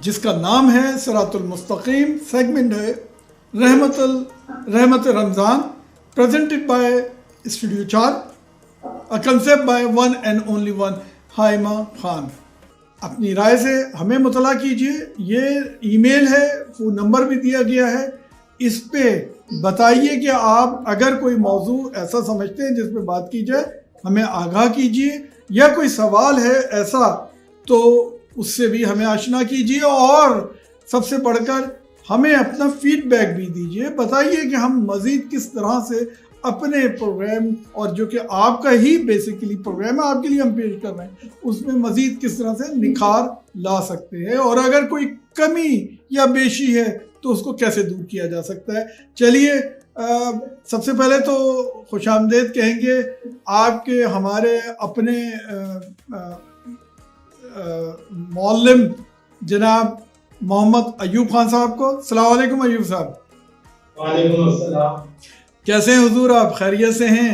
جس کا نام ہے صراط المستقیم. سیگمنٹ ہے رحمت رمضان, presented by Studio 4, a concept by one and only one ہائمہ Khan. اپنی رائے سے ہمیں مطلع کیجیے. یہ ای میل ہے, فون نمبر بھی دیا گیا ہے. اس پہ بتائیے کہ آپ اگر کوئی موضوع ایسا سمجھتے ہیں جس پہ بات کی جائے, ہمیں آگاہ کیجیے, یا کوئی سوال ہے ایسا تو اس سے بھی ہمیں آشنا کیجیے, اور سب سے بڑھ کر ہمیں اپنا فیڈ بیک بھی دیجیے. بتائیے کہ ہم مزید کس طرح سے اپنے پروگرام, اور جو کہ آپ کا ہی بیسیکلی پروگرام ہے, آپ کے لیے ہم پیش کر رہے ہیں, اس میں مزید کس طرح سے نکھار لا سکتے ہیں, اور اگر کوئی کمی یا بیشی ہے تو اس کو کیسے دور کیا جا سکتا ہے. چلیے سب سے پہلے تو خوش آمدید کہیں گے آپ کے ہمارے اپنے معلم جناب محمد ایوب خان صاحب کو. السلام علیکم ایوب صاحب. وعلیکم السلام. کیسے ہیں حضور, آپ خیریت سے ہیں؟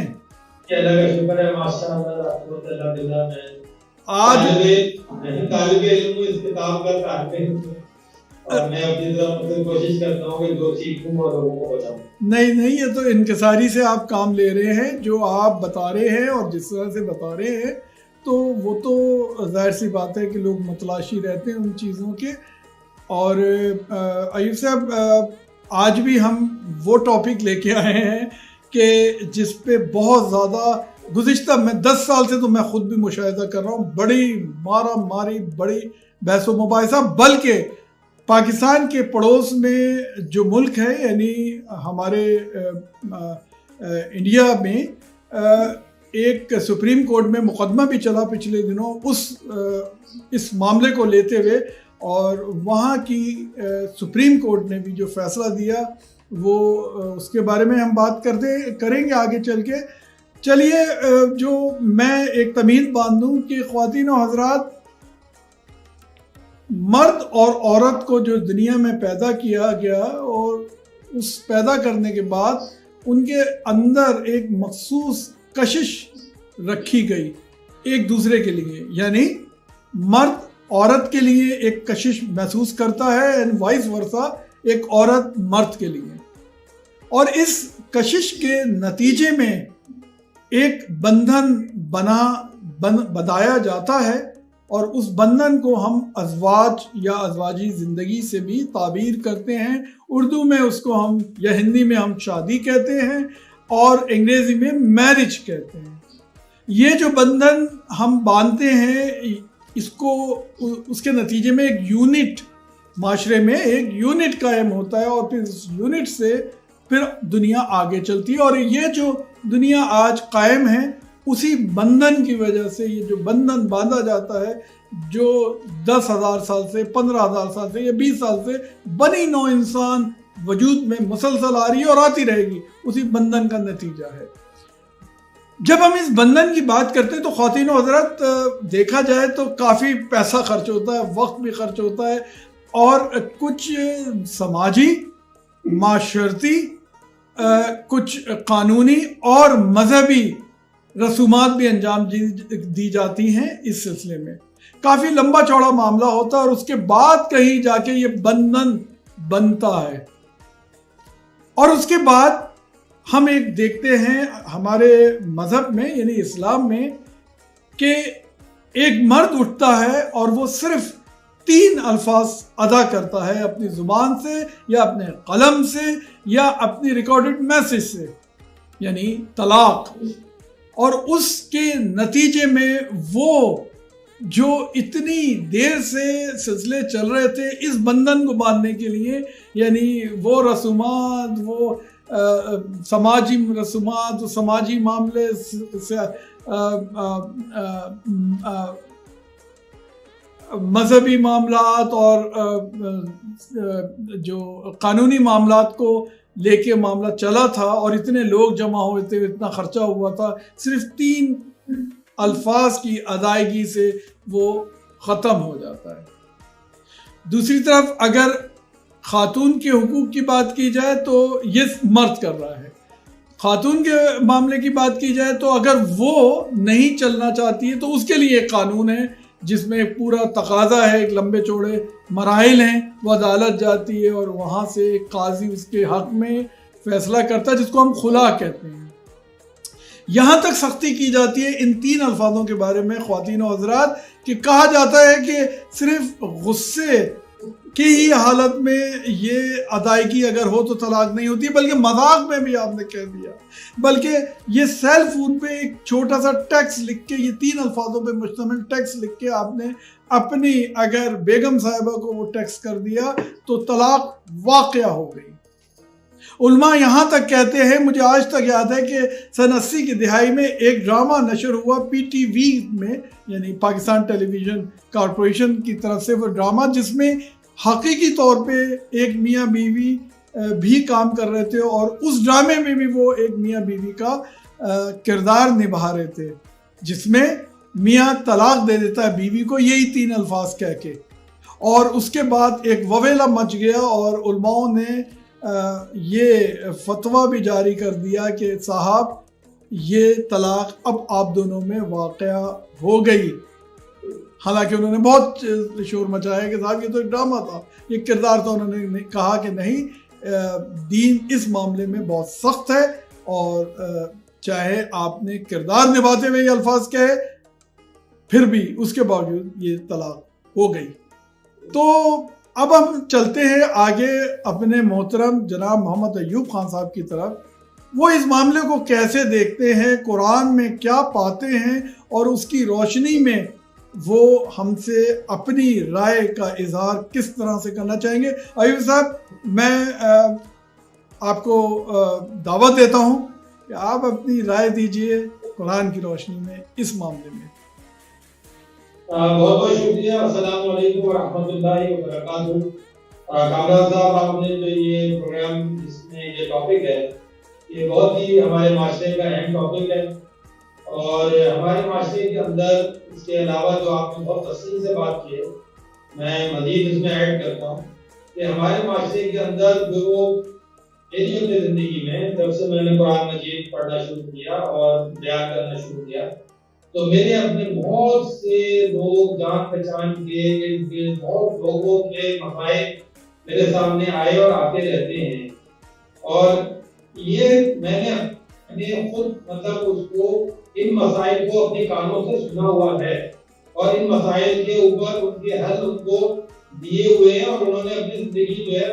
اللہ کا شکر ہے, ماشاءاللہ. آج طالب علم اس کتاب کا طالب علم, اور میں اپنی طرف سے کوشش کرتا ہوں کہ جو سیکھوں اور لوگوں کو بتاؤں. نہیں, یہ تو انکساری سے آپ کام لے رہے ہیں. جو آپ بتا رہے ہیں اور جس طرح سے بتا رہے ہیں تو وہ تو ظاہر سی بات ہے کہ لوگ متلاشی رہتے ہیں ان چیزوں کے. اور ایوب صاحب, آج بھی ہم وہ ٹاپک لے کے آئے ہیں کہ جس پہ بہت زیادہ گزشتہ 10 سال سے تو میں خود بھی مشاہدہ کر رہا ہوں, بڑی مارا ماری, بڑی بحث و مباحثہ. بلکہ پاکستان کے پڑوس میں جو ملک ہے, یعنی ہمارے انڈیا میں, ایک سپریم کورٹ میں مقدمہ بھی چلا پچھلے دنوں اس معاملے کو لیتے ہوئے, اور وہاں کی سپریم کورٹ نے بھی جو فیصلہ دیا وہ اس کے بارے میں ہم بات کریں گے آگے چل کے. چلیے, جو میں ایک تمہید باندھوں کہ خواتین و حضرات, مرد اور عورت کو جو دنیا میں پیدا کیا گیا, اور اس پیدا کرنے کے بعد ان کے اندر ایک مخصوص کشش رکھی گئی ایک دوسرے کے لیے. یعنی مرد عورت کے لیے ایک کشش محسوس کرتا ہے, اینڈ وائس ورثا ایک عورت مرد کے لیے. اور اس کشش کے نتیجے میں ایک بندھن بنایا جاتا ہے, اور اس بندھن کو ہم ازواج یا ازواجی زندگی سے بھی تعبیر کرتے ہیں. اردو میں اس کو ہم, یا ہندی میں ہم شادی کہتے ہیں, اور انگریزی میں میرج کہتے ہیں. یہ جو بندھن ہم باندھتے ہیں, اس کے نتیجے میں ایک یونٹ, معاشرے میں ایک یونٹ قائم ہوتا ہے, اور پھر اس یونٹ سے پھر دنیا آگے چلتی ہے. اور یہ جو دنیا آج قائم ہے اسی بندھن کی وجہ سے, یہ جو بندھن باندھا جاتا ہے, جو 10,000 سال سے, 15,000 سال سے یا 20 سال سے بنی نوع انسان وجود میں مسلسل آ رہی ہے اور آتی رہے گی, اسی بندھن کا نتیجہ ہے. جب ہم اس بندھن کی بات کرتے ہیں تو خواتین و حضرات, دیکھا جائے تو کافی پیسہ خرچ ہوتا ہے, وقت بھی خرچ ہوتا ہے, اور کچھ سماجی, معاشرتی, کچھ قانونی اور مذہبی رسومات بھی انجام دی جاتی ہیں. اس سلسلے میں کافی لمبا چوڑا معاملہ ہوتا ہے, اور اس کے بعد کہیں جا کے یہ بندھن بنتا ہے. اور اس کے بعد ہم ایک دیکھتے ہیں ہمارے مذہب میں, یعنی اسلام میں, کہ ایک مرد اٹھتا ہے اور وہ صرف 3 الفاظ ادا کرتا ہے اپنی زبان سے, یا اپنے قلم سے, یا اپنی ریکارڈڈ میسج سے, یعنی طلاق. اور اس کے نتیجے میں وہ جو اتنی دیر سے سلسلے چل رہے تھے اس بندھن کو باندھنے کے لیے, یعنی وہ رسومات, وہ سماجی رسومات, وہ سماجی معاملے سے, مذہبی معاملات اور جو قانونی معاملات کو لے کے معاملہ چلا تھا, اور اتنے لوگ جمع ہوئے تھے, اتنا خرچہ ہوا تھا, صرف 3 الفاظ کی ادائیگی سے وہ ختم ہو جاتا ہے. دوسری طرف اگر خاتون کے حقوق کی بات کی جائے تو یہ مرد کر رہا ہے. خاتون کے معاملے کی بات کی جائے تو اگر وہ نہیں چلنا چاہتی ہے تو اس کے لیے ایک قانون ہے جس میں ایک پورا تقاضا ہے، ایک لمبے چوڑے مراحل ہیں، وہ عدالت جاتی ہے اور وہاں سے ایک قاضی اس کے حق میں فیصلہ کرتا ہے، جس کو ہم خلا کہتے ہیں۔ یہاں تک سختی کی جاتی ہے ان 3 الفاظوں کے بارے میں خواتین و حضرات کہ کہا جاتا ہے کہ صرف غصے کی ہی حالت میں یہ ادائیگی اگر ہو تو طلاق نہیں ہوتی، بلکہ مذاق میں بھی آپ نے کہہ دیا، بلکہ یہ سیل فون پہ ایک چھوٹا سا ٹیکس لکھ کے، یہ 3 الفاظوں پہ مشتمل ٹیکس لکھ کے آپ نے اپنی اگر بیگم صاحبہ کو وہ ٹیکس کر دیا تو طلاق واقعہ ہو گئی۔ علماء یہاں تک کہتے ہیں، مجھے آج تک یاد ہے کہ سن 80 کی دہائی میں ایک ڈرامہ نشر ہوا PTV میں، یعنی پاکستان ٹیلی ویژن کارپوریشن کی طرف سے، وہ ڈرامہ جس میں حقیقی طور پہ ایک میاں بیوی بھی کام کر رہے تھے، اور اس ڈرامے میں بھی وہ ایک میاں بیوی کا کردار نبھا رہے تھے، جس میں میاں طلاق دے دیتا ہے بیوی کو یہی 3 الفاظ کہہ کے، اور اس کے بعد ایک وویلا مچ گیا اور علماء نے یہ فتویٰ بھی جاری کر دیا کہ صاحب یہ طلاق اب آپ دونوں میں واقعہ ہو گئی۔ حالانکہ انہوں نے بہت شور مچایا کہ صاحب یہ تو ایک ڈرامہ تھا، یہ کردار تھا، انہوں نے کہا کہ نہیں، دین اس معاملے میں بہت سخت ہے، اور چاہے آپ نے کردار نبھاتے ہوئے یہ الفاظ کہے، پھر بھی اس کے باوجود یہ طلاق ہو گئی۔ تو اب ہم چلتے ہیں آگے اپنے محترم جناب محمد ایوب خان صاحب کی طرف۔ وہ اس معاملے کو کیسے دیکھتے ہیں، قرآن میں کیا پاتے ہیں، اور اس کی روشنی میں وہ ہم سے اپنی رائے کا اظہار کس طرح سے کرنا چاہیں گے۔ ایوب صاحب، میں آپ کو دعوت دیتا ہوں کہ آپ اپنی رائے دیجئے قرآن کی روشنی میں اس معاملے میں۔ بہت بہت شکریہ۔ السلام علیکم ورحمۃ اللہ وبرکاتہ۔ کامران صاحب، آپ نے جو یہ پروگرام، جس میں یہ ٹاپک ہے، یہ بہت ہی ہمارے معاشرے کا اہم ٹاپک ہے، اور ہمارے معاشرے کے اندر اس کے علاوہ جو آپ نے بہت تفصیل سے بات کی ہے، میں مزید اس میں ایڈ کرتا ہوں کہ ہمارے معاشرے کے اندر جو میری اپنی زندگی میں جب سے میں نے قرآن مجید پڑھنا شروع کیا اور بیان کرنا شروع کیا، تو میرے اپنے بہت سے لوگ جان پہچان کے بہت لوگوں کے مسائل میرے سامنے آئے اور آتے رہتے ہیں، اور یہ میں نے اپنے خود اس کو ان مسائل کو اپنے کانوں سے سنا ہوا ہے، اور ان مسائل کے اوپر ان کے حل ان کو دیے ہوئے ہیں، اور انہوں نے اپنی زندگی جو ہے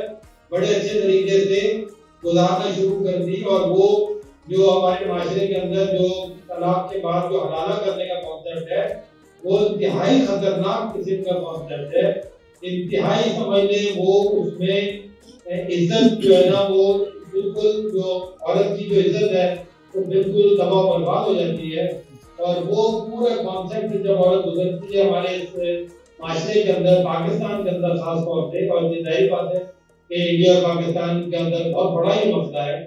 بڑے اچھے طریقے سے گزارنا شروع کر دی۔ اور وہ جو ہمارے معاشرے کے اندر جو طلاق کے بعد جو حلالہ کرنے کا کانسیپٹ ہے، وہ انتہائی خطرناک قسم کا کانسیپٹ ہے، انتہائی سمجھ لیں وہ اس میں عزت جو ہے نا، وہ بالکل جو عورت کی جو عزت ہے وہ بالکل تباہ و برباد ہو جاتی ہے، اور وہ پورا کانسیپٹ جب عورت گزرتی ہے ہمارے اس معاشرے کے اندر، پاکستان کے اندر خاص طور پہ، اور یہ ظاہر بات ہے کہ انڈیا اور پاکستان کے اندر بہت بڑا یہ مسئلہ ہے،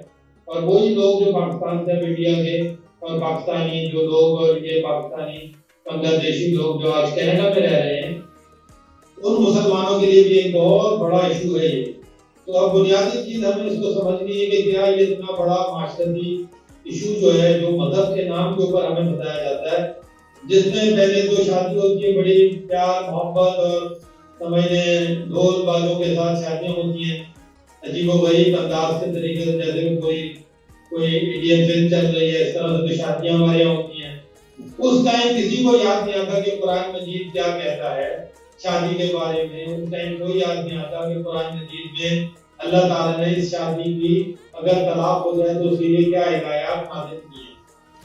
اور وہی لوگ جو پاکستان سے انڈیا کے اور پاکستانی جو لوگ اور یہ پاکستانی بنگلہ دیشی لوگ جو آج کینیڈا میں رہ رہے ہیں، ان مسلمانوں کے لیے بھی ایک بہت بڑا ایشو ہے یہ۔ تو اب بنیادی چیز ہمیں اس کو سمجھنی ہے کہ کیا یہ اتنا بڑا معاشرتی ایشو جو ہے، جو مذہب کے نام کے اوپر ہمیں بتایا جاتا ہے، جس میں پہلے تو شادی ہوتی ہے، بڑی پیار محبت اور سمجھنے ڈھول بازوں کے ساتھ شادیاں ہوتی ہیں، عجیب و غریب انداز کے طریقے سے، جیسے کوئی انڈین فلم چل رہی ہے، اس طرح سے شادیاں ہمارے یہاں ہوتی ہیں۔ اس ٹائم کسی کو یاد نہیں آتا کہ قرآن مجید کیا کہتا ہے شادی کے بارے میں، اس ٹائم کوئی یاد نہیں آتا کہ قرآن مجید میں اللہ تعالیٰ نے اس شادی کی اگر طلاق ہو جائے تو اس کے لیے کیا ہدایات نازل کی ہیں۔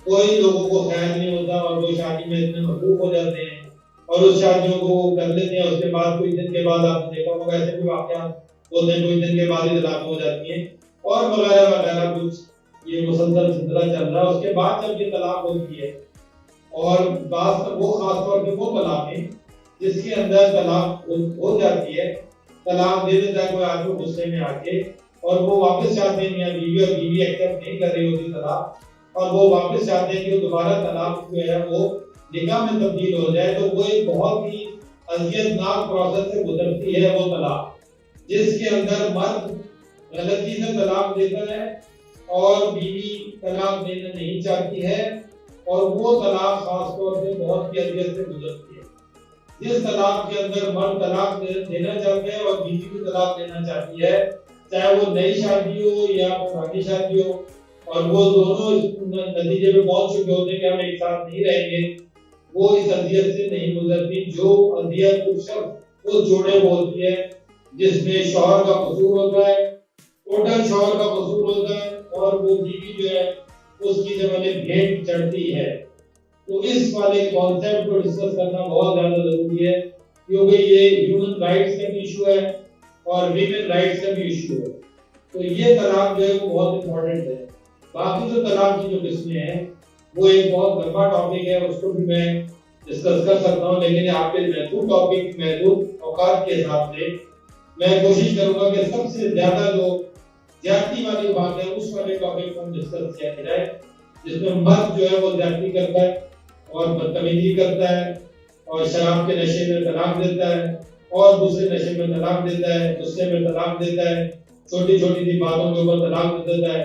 کوئی لوگوں کو خیال نہیں ہوتا، اور وہ شادی میں اتنے مصروف ہو جاتے ہیں اور اس شادیوں کو وہ کر لیتے ہیں، اس کے بعد کچھ دن کے بعد آپ نے دیکھا ہوگا ایسے بھی واقعات ہوتے ہیں، کچھ دن کے بعد ہی طلاق ہو جاتی ہیں، اور وغیرہ وغیرہ کچھ یہ مسلسل سلسلہ چل رہا ہے۔ اس کے بعد جب یہ طلاق ہوتی ہے، اور وہ خاص طور پہ وہ طلاقیں جس کے اندر طلاق ہو جاتی ہے، طلاق دے دیتا ہے کوئی آدمی غصے میں آ کے، اور وہ واپس چاہتے ہیں میاں بیوی، اور بیوی ایکسپٹ نہیں کر رہی ہوتی طلاق، اور وہ واپس چاہتے ہیں کہ وہ دوبارہ طلاق جو ہے وہ نکاح میں تبدیل ہو جائے، تو وہ ایک بہت ہی اذیت ناک پروسیس سے گزرتی ہے وہ طلاق، جس کے اندر مرد غلطی سے طلاق دیتا ہے اور بیوی طلاق دینا نہیں چاہتی ہے، اور وہ طلاق خاص طور سے بہت ہی اذیت سے گزرتی ہے۔ جس طلاق کے اندر مرد طلاق دینا چاہتے ہیں اور بیوی بھی طلاق دینا چاہتی ہے، چاہے وہ نئی شادی ہو یا پرانی شادی ہو، اور وہ دونوں اس نتیجے میں پہنچ چکے ہوتے ہیں کہ ہم ایک ساتھ نہیں رہیں گے، وہ اس اذیت سے نہیں گزرتی جو اذیت اس جوڑے کو ہوتی ہے جس میں شوہر کا قصور ہوتا ہے، ٹوٹل شوہر کا قصور ہوتا ہے، اور وہ بیوی جو ہے اس کی جب انہیں بھیٹ چڑھتی ہے۔ تو اس والے کانسیپٹ کو ڈسکس کرنا بہت زیادہ ضروری ہے، کیونکہ یہ ہیومن رائٹس کا بھی ایشو ہے اور ویمن رائٹس کا بھی ایشو ہے۔ تو یہ طلاق جو ہے وہ بہت امپورٹنٹ ہے۔ باقی جو طلاق کی جو قسمیں ہیں وہ ایک بہت لمبا ٹاپک ہے، اس کو بھی میں ڈسکس کر سکتا ہوں، لیکن آپ کے محدود ٹاپک محدود اوقات کے حساب سے میں کوشش کروں گا کہ سب سے زیادہ جو زیادتی والی بات ہے اس والے ٹاپک کو ہم ڈسکس کیا جائے، جس میں مرد جو ہے وہ زیادتی کرتا ہے اور بدتمیزی کرتا ہے اور شراب کے نشے میں طلاق دیتا ہے اور دوسرے نشے میں طلاق دیتا ہے، غصے میں طلاق دیتا ہے، چھوٹی چھوٹی سی باتوں کے اوپر طلاق دے دیتا ہے،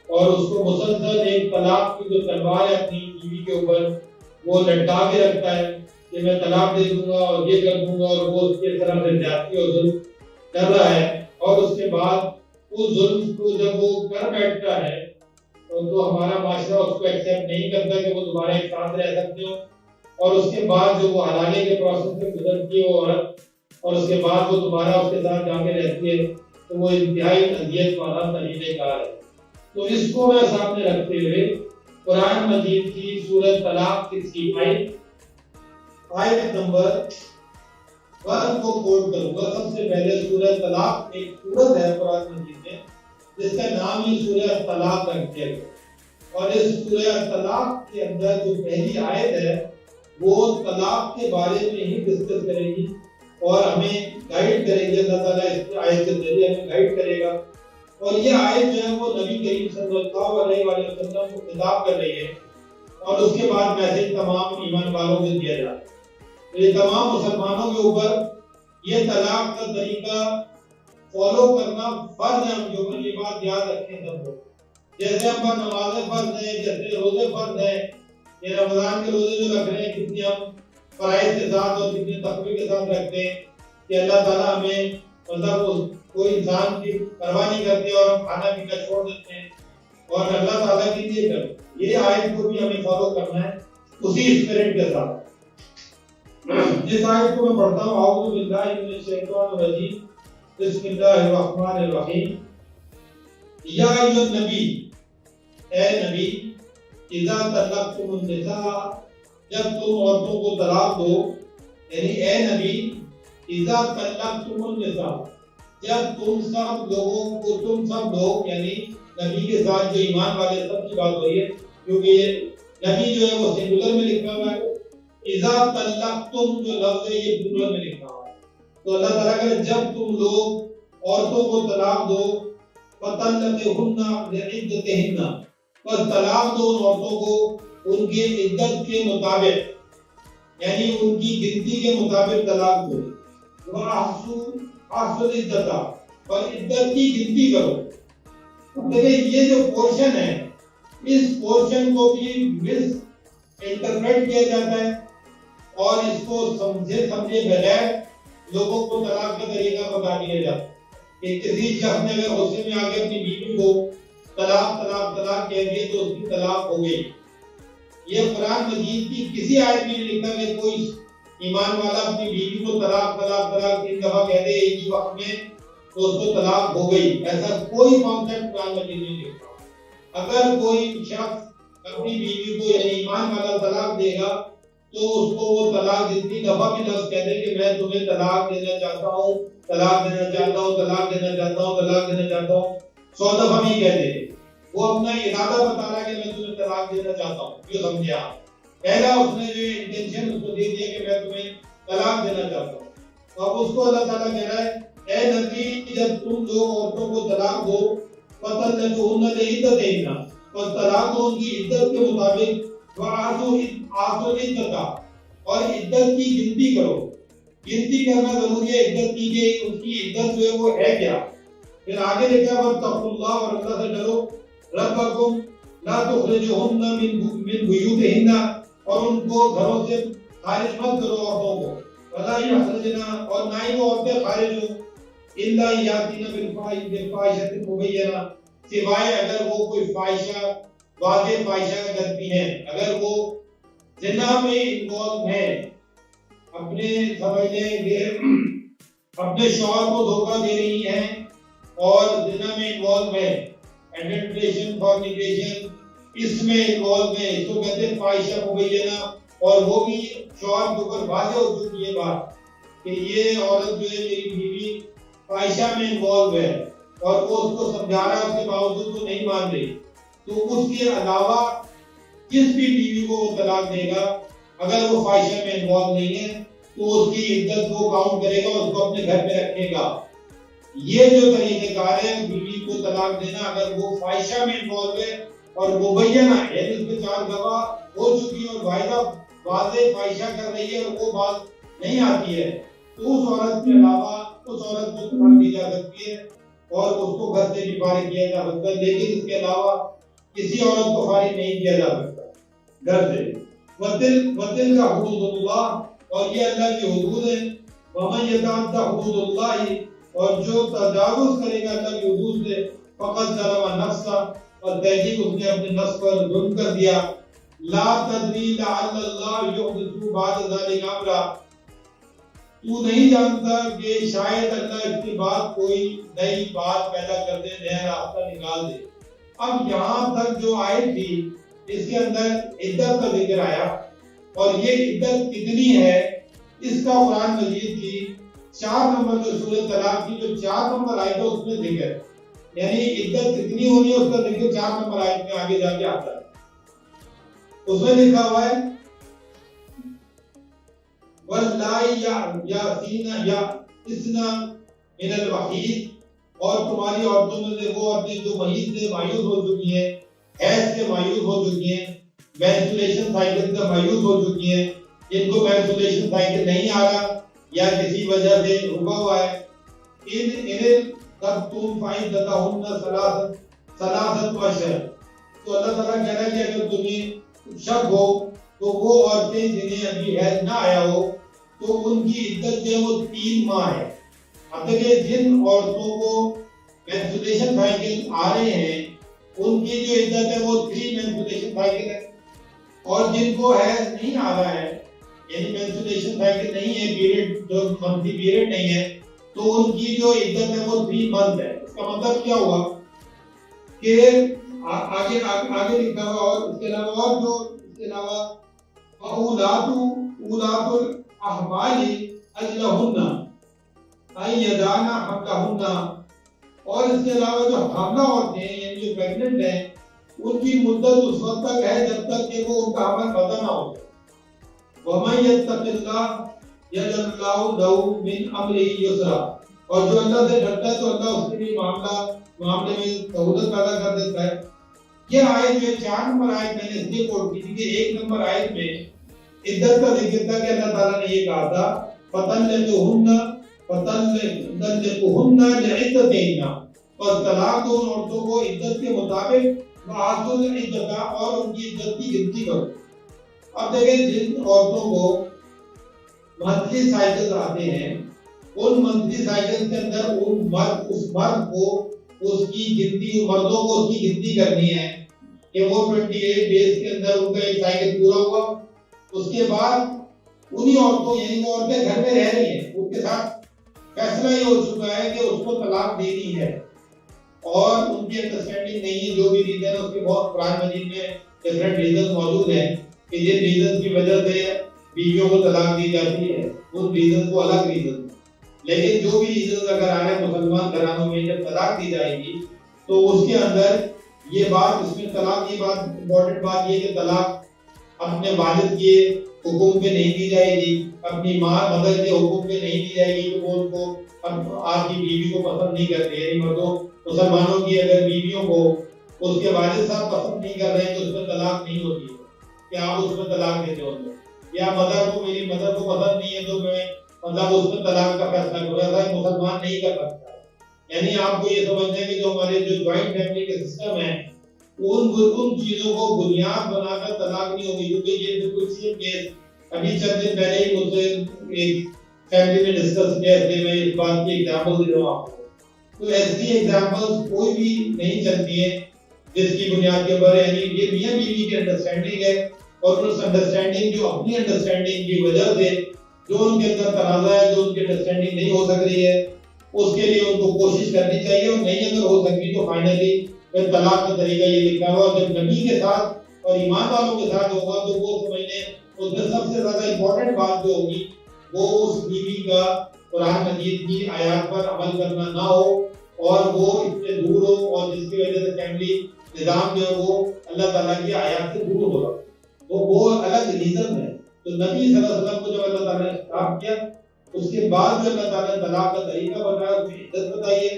اور اس کو مسلسل ایک طلاق کی جو تلوار ہے اپنی بیوی کے اوپر وہ لٹکا کے رکھتا ہے کہ میں طلاق دے دوں گا اور یہ کر دوں گا، اور وہ اس کی طرف سے زیادتی اور ظلم کر رہا ہے، اور اس کے بعد اس ظلم کو جب وہ کر بیٹھتا ہے تو ہمارا معاشرہ اس کو ایکسیپٹ نہیں کرتا کہ وہ دوبارہ ایک ساتھ رہ سکتے ہو، اور اس کے بعد جو وہ حلالے کے پروسیس سے گزرتی ہے وہ عورت، اور اس کے بعد وہ دوبارہ اس کے ساتھ جا کے رہتی ہے، تو وہ انتہائی اذیت والا طریقہ کار ہے۔ تو اس کو میں سامنے رکھتے ہوئے قرآن مجید کی سورۃ طلاق 65 آیت نمبر 1 کو کوٹ کروں گا۔ سب سے پہلے سورۃ طلاق ایک سورت ہے قرآن مجید میں جس کا نام ہی سورۃ طلاق رکھا گیا، اور اس سورۃ طلاق کے اندر جو پہلی آیت ہے وہ طلاق کے بارے میں ہی ڈسکس کرے گی اور ہمیں گائیڈ کرے گی۔ اللہ تعالیٰ اس آیت کے ذریعے ہمیں گائیڈ کرے گا، اور یہ آیت جو ہے وہ نبی کریم صلی اللہ علیہ وسلم کو خطاب کر رہی ہے، اور اس کے بعد میسج تمام ایمان والوں کو دیا جا رہا ہے۔ تو یہ تمام مسلمانوں کے اوپر یہ طلاق کا طریقہ فالو کرنا فرض ہے۔ ہم جو یہ بات یاد رکھیں سب لوگ، جیسے ہم پر نمازیں فرض ہیں، جیسے روزے فرض ہیں، یہ رمضان کے روزے جو رکھ رہے ہیں کتنی ہم فرائض کے ساتھ اور کتنے تقوی کے ساتھ رکھتے ہیں کہ اللہ تعالیٰ ہمیں مطلب کوئی انسان کی پرواہ نہیں کرتے اور ہم کھانا پینا چھوڑ دیتے ہیں اور اللہ تعالیٰ کے لیے کرتے۔ یہ آیت کو بھی ہمیں فالو کرنا ہے اسی اسپرٹ کے ساتھ۔ جس آیت کو میں پڑھتا ہوں، اعوذ باللہ من الشیطان الرجیم، بسم اللہ الرحمن الرحیم، یا ایھا النبی، اے نبی، اذا طلقتم النساء، جب تم عورتوں کو طلاق دو، یعنی اے نبی، اذا طلقتم النساء، جب تم سب لوگوں کو، تم سب لوگ یعنی نبی کے ساتھ جو ایمان والے سب کی بات ہو رہی ہے، کیونکہ یہ نبی جو ہے وہ سنگولر میں لکھا ہوا ہے، اذا طلقتم جو لفظ ہے یہ پلورل میں لکھا ہوا ہے۔ تو اللہ تعالیٰ کہ جب تم لوگ عورتوں کو طلاق دو، فطلقوهن لعدتهن، بس طلاق دو ان عورتوں کو ان کی عدت کے مطابق، یعنی ان کی گنتی کے مطابق طلاق دو، وَأَحْصُوا الْعِدَّةَ، اور عدت کی گنتی کرو۔ دیکھیں یہ جو پورشن ہے اس پورشن کو بھی مس انٹرپریٹ کیا جاتا ہے اور اس کو سمجھے بغیر لوگوں کو طلاق کا طریقہ بتا دیا جاتا ہے کہ کسی شخص نے اگر غصے میں آ کے اپنی بیوی کو طلاق طلاق طلاق کہہ دیا تو اس کی طلاق ہو گئی۔ یہ قرآن مجید کی کسی آیت میں نہیں لکھا کہ کوئی ایمان والا اپنی بیوی کو طلاق طلاق طلاق 3 دفعہ کہہ دے ایک ہی وقت میں تو اس کو طلاق ہو گئی، ایسا کوئی کانسیپٹ قرآن مجید میں نہیں لکھا۔ اگر کوئی شخص اپنی بیوی کو یعنی ایمان والا طلاق دے گا تو اس کو وہ طلاق جتنی دفعہ بھی لفظ کہہ دے کہ میں تمہیں طلاق دینا چاہتا ہوں، طلاق دینا چاہتا ہوں، طلاق دینا چاہتا ہوں، طلاق دینا چاہتا ہوں، 100 دفعہ بھی کہہ دے، وہ اپنا ارادہ بتا رہا ہے کہ میں تمہیں طلاق دینا چاہتا ہوں۔ یہ سمجھے آپ، پہلا اس نے جو انٹینشن اس کو دے دیا کہ میں تمہیں طلاق دینا چاہتا ہوں، تو اب اس کو اللہ تعالیٰ کہہ رہا ہے اے نبی جب تم لوگ عورتوں کو طلاق دو، فطلقوهن لعدتهن، اور طلاق دو ان کی عدت کے مطابق، وآتوا العدة، اور عدت کی گنتی کرو۔ گنتی کرنا ضروری ہے عدت کی کہ اس کی عدت جو ہے وہ ہے کیا۔ پھر آگے لکھا ہے واتقوا اللہ، اور اللہ سے ڈرو، ربکم لا تخرجوهن من بیوتہن، اور ان کو گھروں سے خارج مت کرو عورتوں کو، ولا یخرجنا، اور نہ ہی وہ عورتیں خارج ہوں الا یاتین بالفاحشۃ مبینہ، سوائے اگر وہ کوئی فاحشہ واضح فاحشہ کرتی ہیں، اگر وہ زنا میں انوالو ہیں، اپنے سمجھ لیں کہ اپنے شوہر کو دھوکہ دے رہی ہیں اور زنا میں انوالو ہیں، ایڈلٹریشن فورنیکیشن اس میں انوالو ہیں، اس کو کہتے ہیں فاحشہ مبینہ، اور وہ بھی شوہر کے اوپر واضح ہو چکی ہے بات کہ یہ عورت جو ہے میری بیوی فاحشہ میں انوالو ہے، اور وہ اس کو سمجھا رہا ہے، اس کے باوجود وہ نہیں مان رہی، تو اس کے علاوہ جس بھی بیوی کو وہ طلاق دے گا اگر وہ فاحشہ میں انوالو نہیں ہے تو اس کی عدت کو کاؤنٹ کرے گا، اس کو اپنے گھر میں رکھے گا۔ یہ جو طریقہ کار ہے بیوی کو طلاق دینا اگر وہ فاحشہ میں انوالو ہے اور مبینہ ہے، یعنی اس کے 4 گواہ ہو چکی اور واحدہ واضح فاحشہ کر رہی ہے اور وہ بات نہیں آتی ہے، تو اس عورت کے علاوہ اس عورت کو طلاق دی جا سکتی ہے اور اس کو گھر سے بھی فارغ کیا جا سکتا ہے، لیکن اس کے علاوہ کسی عورت کو فارغ نہیں کیا جا سکتا گھر سے۔ وَتِلْكَ حُدُودُ اللَّهِ، اور یہ اللہ کی حدود ہے، وَمَنْ يَتَعَدَّ حُدُودَ اللَّهِ، اور جو تجاوز کرے گا اللہ کی حدود سے، فَقَدْ ظَلَمَ نَفْسَهُ، اور تحقیق اس نے اپنے نفس پر ظلم کر دیا۔ لَا تَدْرِي لَعَلَّ اللَّهَ يُحْدِثُ بَعْدَ ذَلِكَ أَمْرًا، تو نہیں جانتا کہ شاید اللہ اس کے بعد کوئی نئی بات پیدا کر دے، نیا راستہ نکال دے۔ اب یہاں تک جو آیت تھی اس کے اندر عدت کا ذکر آیا، اور یہ عدت کتنی ہے اس کا قرآن مجید کی 4 نمبر جو سورۃ طلاق کی جو 4 نمبر آیت ہے اس میں ذکر ہے، یعنی عدت کتنی ہونی ہے اس کا ذکر 4 نمبر آیت میں آگے جا کے آتا ہے۔ اس میں لکھا ہوا ہے وَاللَّائِي یَأْتِینَ مِنَ الْمَحِیضِ، اور تمہاری عورتوں میں سے وہ عورتیں جو محیض سے مایوس ہو چکی ہیں، حیض سے مایوس ہو چکی ہیں، مینسٹریشن سائیکل سے مایوس ہو چکی ہیں، جن کو مینسٹریشن سائیکل نہیں آ رہا یا کسی وجہ سے رکا ہوا ہے، اِنْ تَبْتُمْ فَعِدَّتُهُنَّ ثَلَاثَةُ أَشْهُرٍ، تو اللہ تعالیٰ کہہ رہا ہے کہ اگر تمہیں شک ہو تو وہ عورتیں جنہیں ابھی حیض نہ آیا ہو تو ان کی عدت جو ہے وہ 3 ماہ ہے۔ اب دیکھیں جن عورتوں کو مینسٹریشن سائیکل آ رہے ہیں ان کی جو عدت ہے وہ 3 مینسٹریشن سائیکل ہے، اور جن کو حیض نہیں آ رہا ہے یعنی مینسٹریشن سائیکل نہیں ہے، پیریڈ جو منتھلی پیریڈ نہیں ہے، تو ان کی جو عدت ہے وہ 3 منتھ ہے۔ اس کا مطلب کیا ہوا کہ آگے لکھا ہوا، اور اس کے علاوہ اور جو اس کے علاوہ اولاد الاحمال اجلہن ان یضعن حملہن، اور اس کے علاوہ جو حاملہ عورتیں ہیں یعنی جو پریگننٹ ہیں ان کی مدت اس وقت تک ہے جب تک کہ وہ ان کا حمل پتہ نہ ہو جائے۔ وَمَن يَتَّقِ اللَّهَ يَجْعَلْ لَهُ مِنْ أَمْرِهِ يُسْرًا، اور جو اللہ سے ڈرتا ہے تو اللہ اس کے لیے معاملے میں سہولت پیدا کر دیتا ہے۔ یہ آیت جو 4 نمبر آیت میں نے اس لیے کوٹ کی تھی کہ 1 نمبر آیت میں عدت کا ذکر تھا کہ اللہ تعالیٰ نے یہ کہا تھا فَطَلِّقُوهُنَّ لِعِدَّتِهِنَّ، اور طلاق دو ان عورتوں کو عدت کے مطابق وَآتُوا الْعِدَّةَ، اور ان کی عدت کی گنتی کرو۔ اب دیکھیں جن عورتوں کو منتھلی سائیکل آتے ہیں ان منتھلی سائیکل کے اندر اس مرد کو اس کی گنتی، مردوں کو اس کی گنتی کرنی ہے کہ وہ 28 ڈیز کے اندر ان کا ایک سائیکل پورا ہوا، اس کے بعد انہی عورتوں یعنی وہ عورتیں گھر میں رہ رہی ہیں، ان کے ساتھ فیصلہ یہ ہو چکا ہے کہ اس کو طلاق دینی ہے اور ان کی انڈرسٹینڈنگ نہیں ہے، جو بھی ریزن ہے اس کے بہت قرآن مجید میں ڈفرینٹ ریزن موجود ہیں کہ جن ریزن کی وجہ سے بیویوں کو طلاق دی جاتی ہے ان ریزن کو الگ ریزن، لیکن جو بھی ریزن اگر آ رہے ہیں مسلمان گھرانوں میں جب طلاق دی جائے گی تو اس کے اندر یہ بات، اس میں طلاق، یہ بات امپورٹنٹ بات یہ کہ طلاق اپنے والد کے حکم پہ نہیں دی جائے گی، اپنی ماں مدر کے حکم پہ نہیں دی جائے گی کہ وہ ان کو آپ کی بیوی کو پسند نہیں کرتے، یعنی مردوں مسلمانوں کی اگر بیویوں کو اس کے والد صاحب پسند نہیں کر رہے ہیں تو اس میں طلاق نہیں ہوتی ہے کہ آپ اس میں طلاق دیتے ہوں گے، یا مدر کو، میری مدر کو پسند نہیں ہے تو میں مطلب اس میں طلاق کا فیصلہ کروں، ایسا مسلمان نہیں کر سکتا۔ یعنی آپ کو یہ سمجھنا ہے کہ جو ہمارے جو جوائنٹ فیملی کے سسٹم ہیں ان چیزوں کو بنیاد بنا کر طلاق نہیں ہوگی، کیونکہ یہ بالکل سیم کیس ابھی چند دن پہلے ہی مجھ سے ایک فیملی میں ڈسکس کیا کہ میں اس بات کی ایگزامپل دے رہا ہوں آپ کو. تو ایسی ایگزامپلس کوئی بھی نہیں چلتی ہیں جس کی بنیاد کے اوپر یعنی یہ میاں بیوی کی انڈرسٹینڈنگ ہے اور اس انڈرسٹینڈنگ جو اپنی انڈرسٹینڈنگ کی وجہ سے جو ان کے اندر تنازع ہے جو ان کی انڈرسٹینڈنگ نہیں ہو سک رہی ہے اس کے لیے ان کو کوشش کرنی چاہیے اور نہیں اگر ہو سکی تو فائنلی پھر طلاق کا طریقہ یہ لکھا ہوا جب نبی کے ساتھ اور ایمان والوں کے ساتھ ہوگا تو وہ سمجھنے اس میں سب سے زیادہ امپورٹنٹ بات جو ہوگی وہ اس بیوی کا قرآن مجید کی آیات پر عمل کرنا نہ ہو اور وہ اس سے دور ہو اور جس کی وجہ سے فیملی نظام جو ہے وہ اللہ تعالیٰ کی آیات سے دور ہوگا وہ الگ ریزن ہے. تو نبی صلی اللہ علیہ وسلم کو جب اللہ تعالیٰ نے خطاب کیا اس کے بعد جو اللہ تعالیٰ نے طلاق کا طریقہ بتایا اس کی عدت بتائی ہے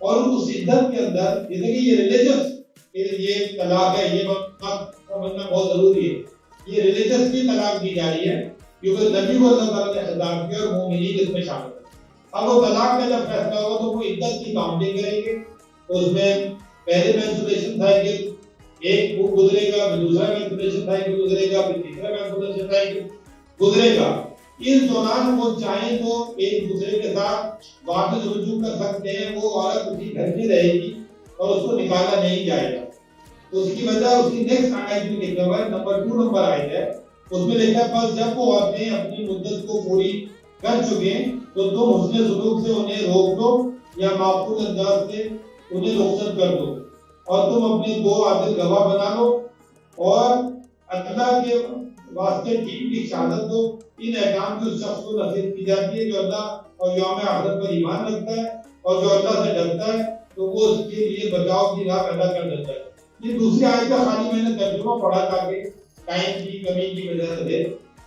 اور اس عدت کے اندر جیسے کہ یہ ریلیجس یہ طلاق ہے یہ سمجھنا بہت ضروری ہے. یہ ریلیجس کی طلاق دی جا رہی ہے کیونکہ نبی کو اللہ تعالیٰ نے خطاب کیا اور مومنین اس میں شامل ہے. اب وہ طلاق کا جب فیصلہ ہوگا تو وہ عدت کی کاؤنٹنگ کریں گے. اس میں پہلے مینسٹریشن سائیکل ایک گزرے گا پھر دوسرا مینسٹریشن سائیکل گزرے گا پھر تیسرا مینسٹریشن سائیکل گزرے گا. اس دوران وہ چاہیں تو ایک دوسرے کے ساتھ واپس رجوع کر سکتے ہیں. وہ عورت اسی گھر میں رہے گی اور اس کو نکالا نہیں جائے گا. تو اس کی وجہ اس کی نیکسٹ آیت میں لکھا ہوا ہے نمبر 2 نمبر آیت ہے اس میں لکھا ہے بس جب وہ عورتیں اپنی مدت کو پوری کر چکے تو تم حسن سلوک سے انہیں روک دو یا معقول انداز سے انہیں رخصت کر دو اور تم اپنے 2 عادل گواہ بنا لو اور اللہ کے واسطے ٹھیک ٹھیک شہادت دو. ان احکام کی اس شخص کو نصیب کی جاتی ہے جو اللہ اور یوم آخرت پر ایمان رکھتا ہے اور جو اللہ سے ڈرتا ہے تو وہ اس کے لیے بچاؤ کی راہ پیدا کر دیتا ہے. یہ دوسری آیت کا خالی میں نے ترجمہ پڑھا تاکہ ٹائم کی کمی کی وجہ سے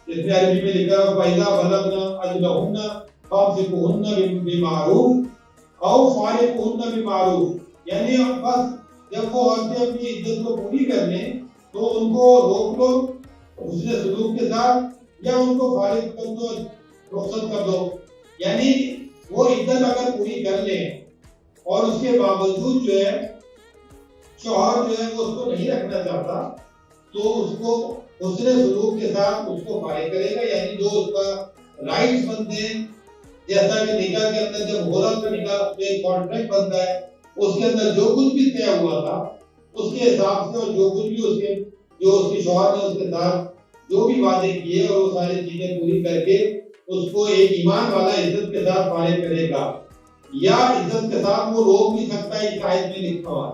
جس میں عربی میں لکھا ہے فَإِذَا بَلَغْنَ أَجْلَهُنَّ فَأَمْسِكُوهُنَّ بِمَعْرُوفٍ أَوْ فَارِقُوهُنَّ بِمَعْرُوفٍ یعنی بس جب وہ عورتیں اپنی عدت کو پوری کر لیں تو ان کو روک لو حسن سلوک کے ساتھ یا ان کو فارغ کر دو رخصت کر دو. یعنی وہ عدت اگر پوری کر لیں اور اس کے باوجود جو ہے شوہر جو ہے وہ اس کو نہیں رکھنا چاہتا تو اس کو حسن سلوک کے ساتھ اس کو فارغ کرے گا. یعنی جو اس کا رائٹس بنتے ہیں جیسا کہ نکاح کے اندر جب غورا کا نکاح ایک کانٹریکٹ بنتا ہے اس کے اندر جو کچھ بھی طے ہوا تھا اس کے حساب سے اور جو کچھ بھی اس کے جو اس کی شوہر نے اس کے ساتھ جو بھی وعدے کیے اور وہ ساری چیزیں پوری کر کے اس کو ایک ایمان والا عزت کے ساتھ فارغ کرے گا یا عزت کے ساتھ وہ روک نہیں سکتا. اس آیت میں لکھا ہوا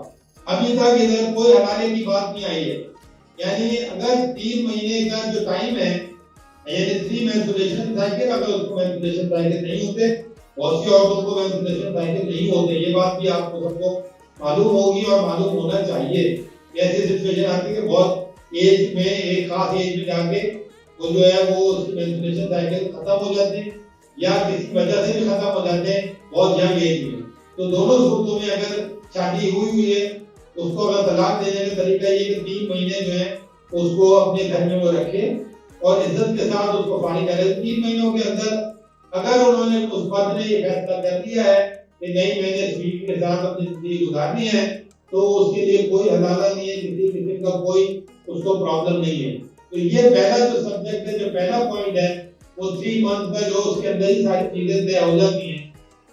ابھی تک ادھر کوئی حلالے کی بات نہیں آئی ہے. یعنی اگر 3 مہینے کا جو ٹائم ہے یعنی 3 مینسٹریشن سائیکل اگر اس کو مینسٹریشن سائیکل نہیں ہوتے بہت سی عورتوں کو مینسٹریشن سائیکل نہیں ہوتے یہ بات بھی آپ کو سب کو معلوم ہوگی اور معلوم ہونا چاہیے. ایسی سچویشن آتی ہے کہ بہت ایج میں ایک خاص ایج میں جا کے وہ جو ہے وہ اس کی مینسٹریشن سائیکل ختم ہو جاتے ہیں یا کسی وجہ سے بھی ختم ہو جاتے ہیں بہت ینگ ایج میں. تو دونوں صورتوں میں اگر شادی ہوئی ہے اس کو اگر طلاق دینے کا طریقہ یہ کہ 3 مہینے جو ہے اس کو اپنے گھر میں وہ رکھے اور عزت کے ساتھ اس کو فارغ کرے. 3 مہینوں کے اندر اگر انہوں نے اس مرد نے یہ فیصلہ کر لیا ہے کہ نہیں میں نے اس بیوی کے ساتھ اپنی زندگی گزارنی ہے تو اس کے لیے کوئی حلالہ نہیں ہے کسی قسم کا کوئی اس کو پرابلم نہیں ہے. تو یہ پہلا جو سبجیکٹ ہے جو پہلا پوائنٹ ہے وہ 3 منتھ کا جو اس کے اندر ہی ساری چیزیں طے ہو جاتی ہیں.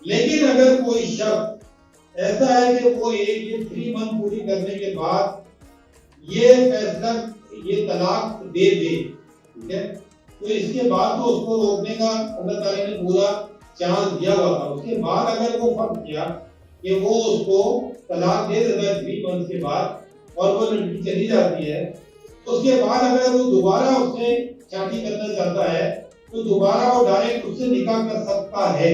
لیکن اگر کوئی شخص ایسا ہے کہ وہ یہ 3 منتھ پوری کرنے کے بعد یہ فیصلہ یہ طلاق دے دے ٹھیک ہے تو اس کے بعد تو اس کو روکنے کا اللہ تعالیٰ نے پورا چانس دیا ہوا تھا. اس کے بعد اگر وہ فرض کیا کہ وہ اس کو طلاق دے دیتا ہے 3 منتھ کے بعد اور وہ لڑکی چلی جاتی ہے اس کے بعد اگر وہ دوبارہ اس سے شادی کرنا چاہتا ہے تو دوبارہ وہ ڈائریکٹ اس سے نکاح کر سکتا ہے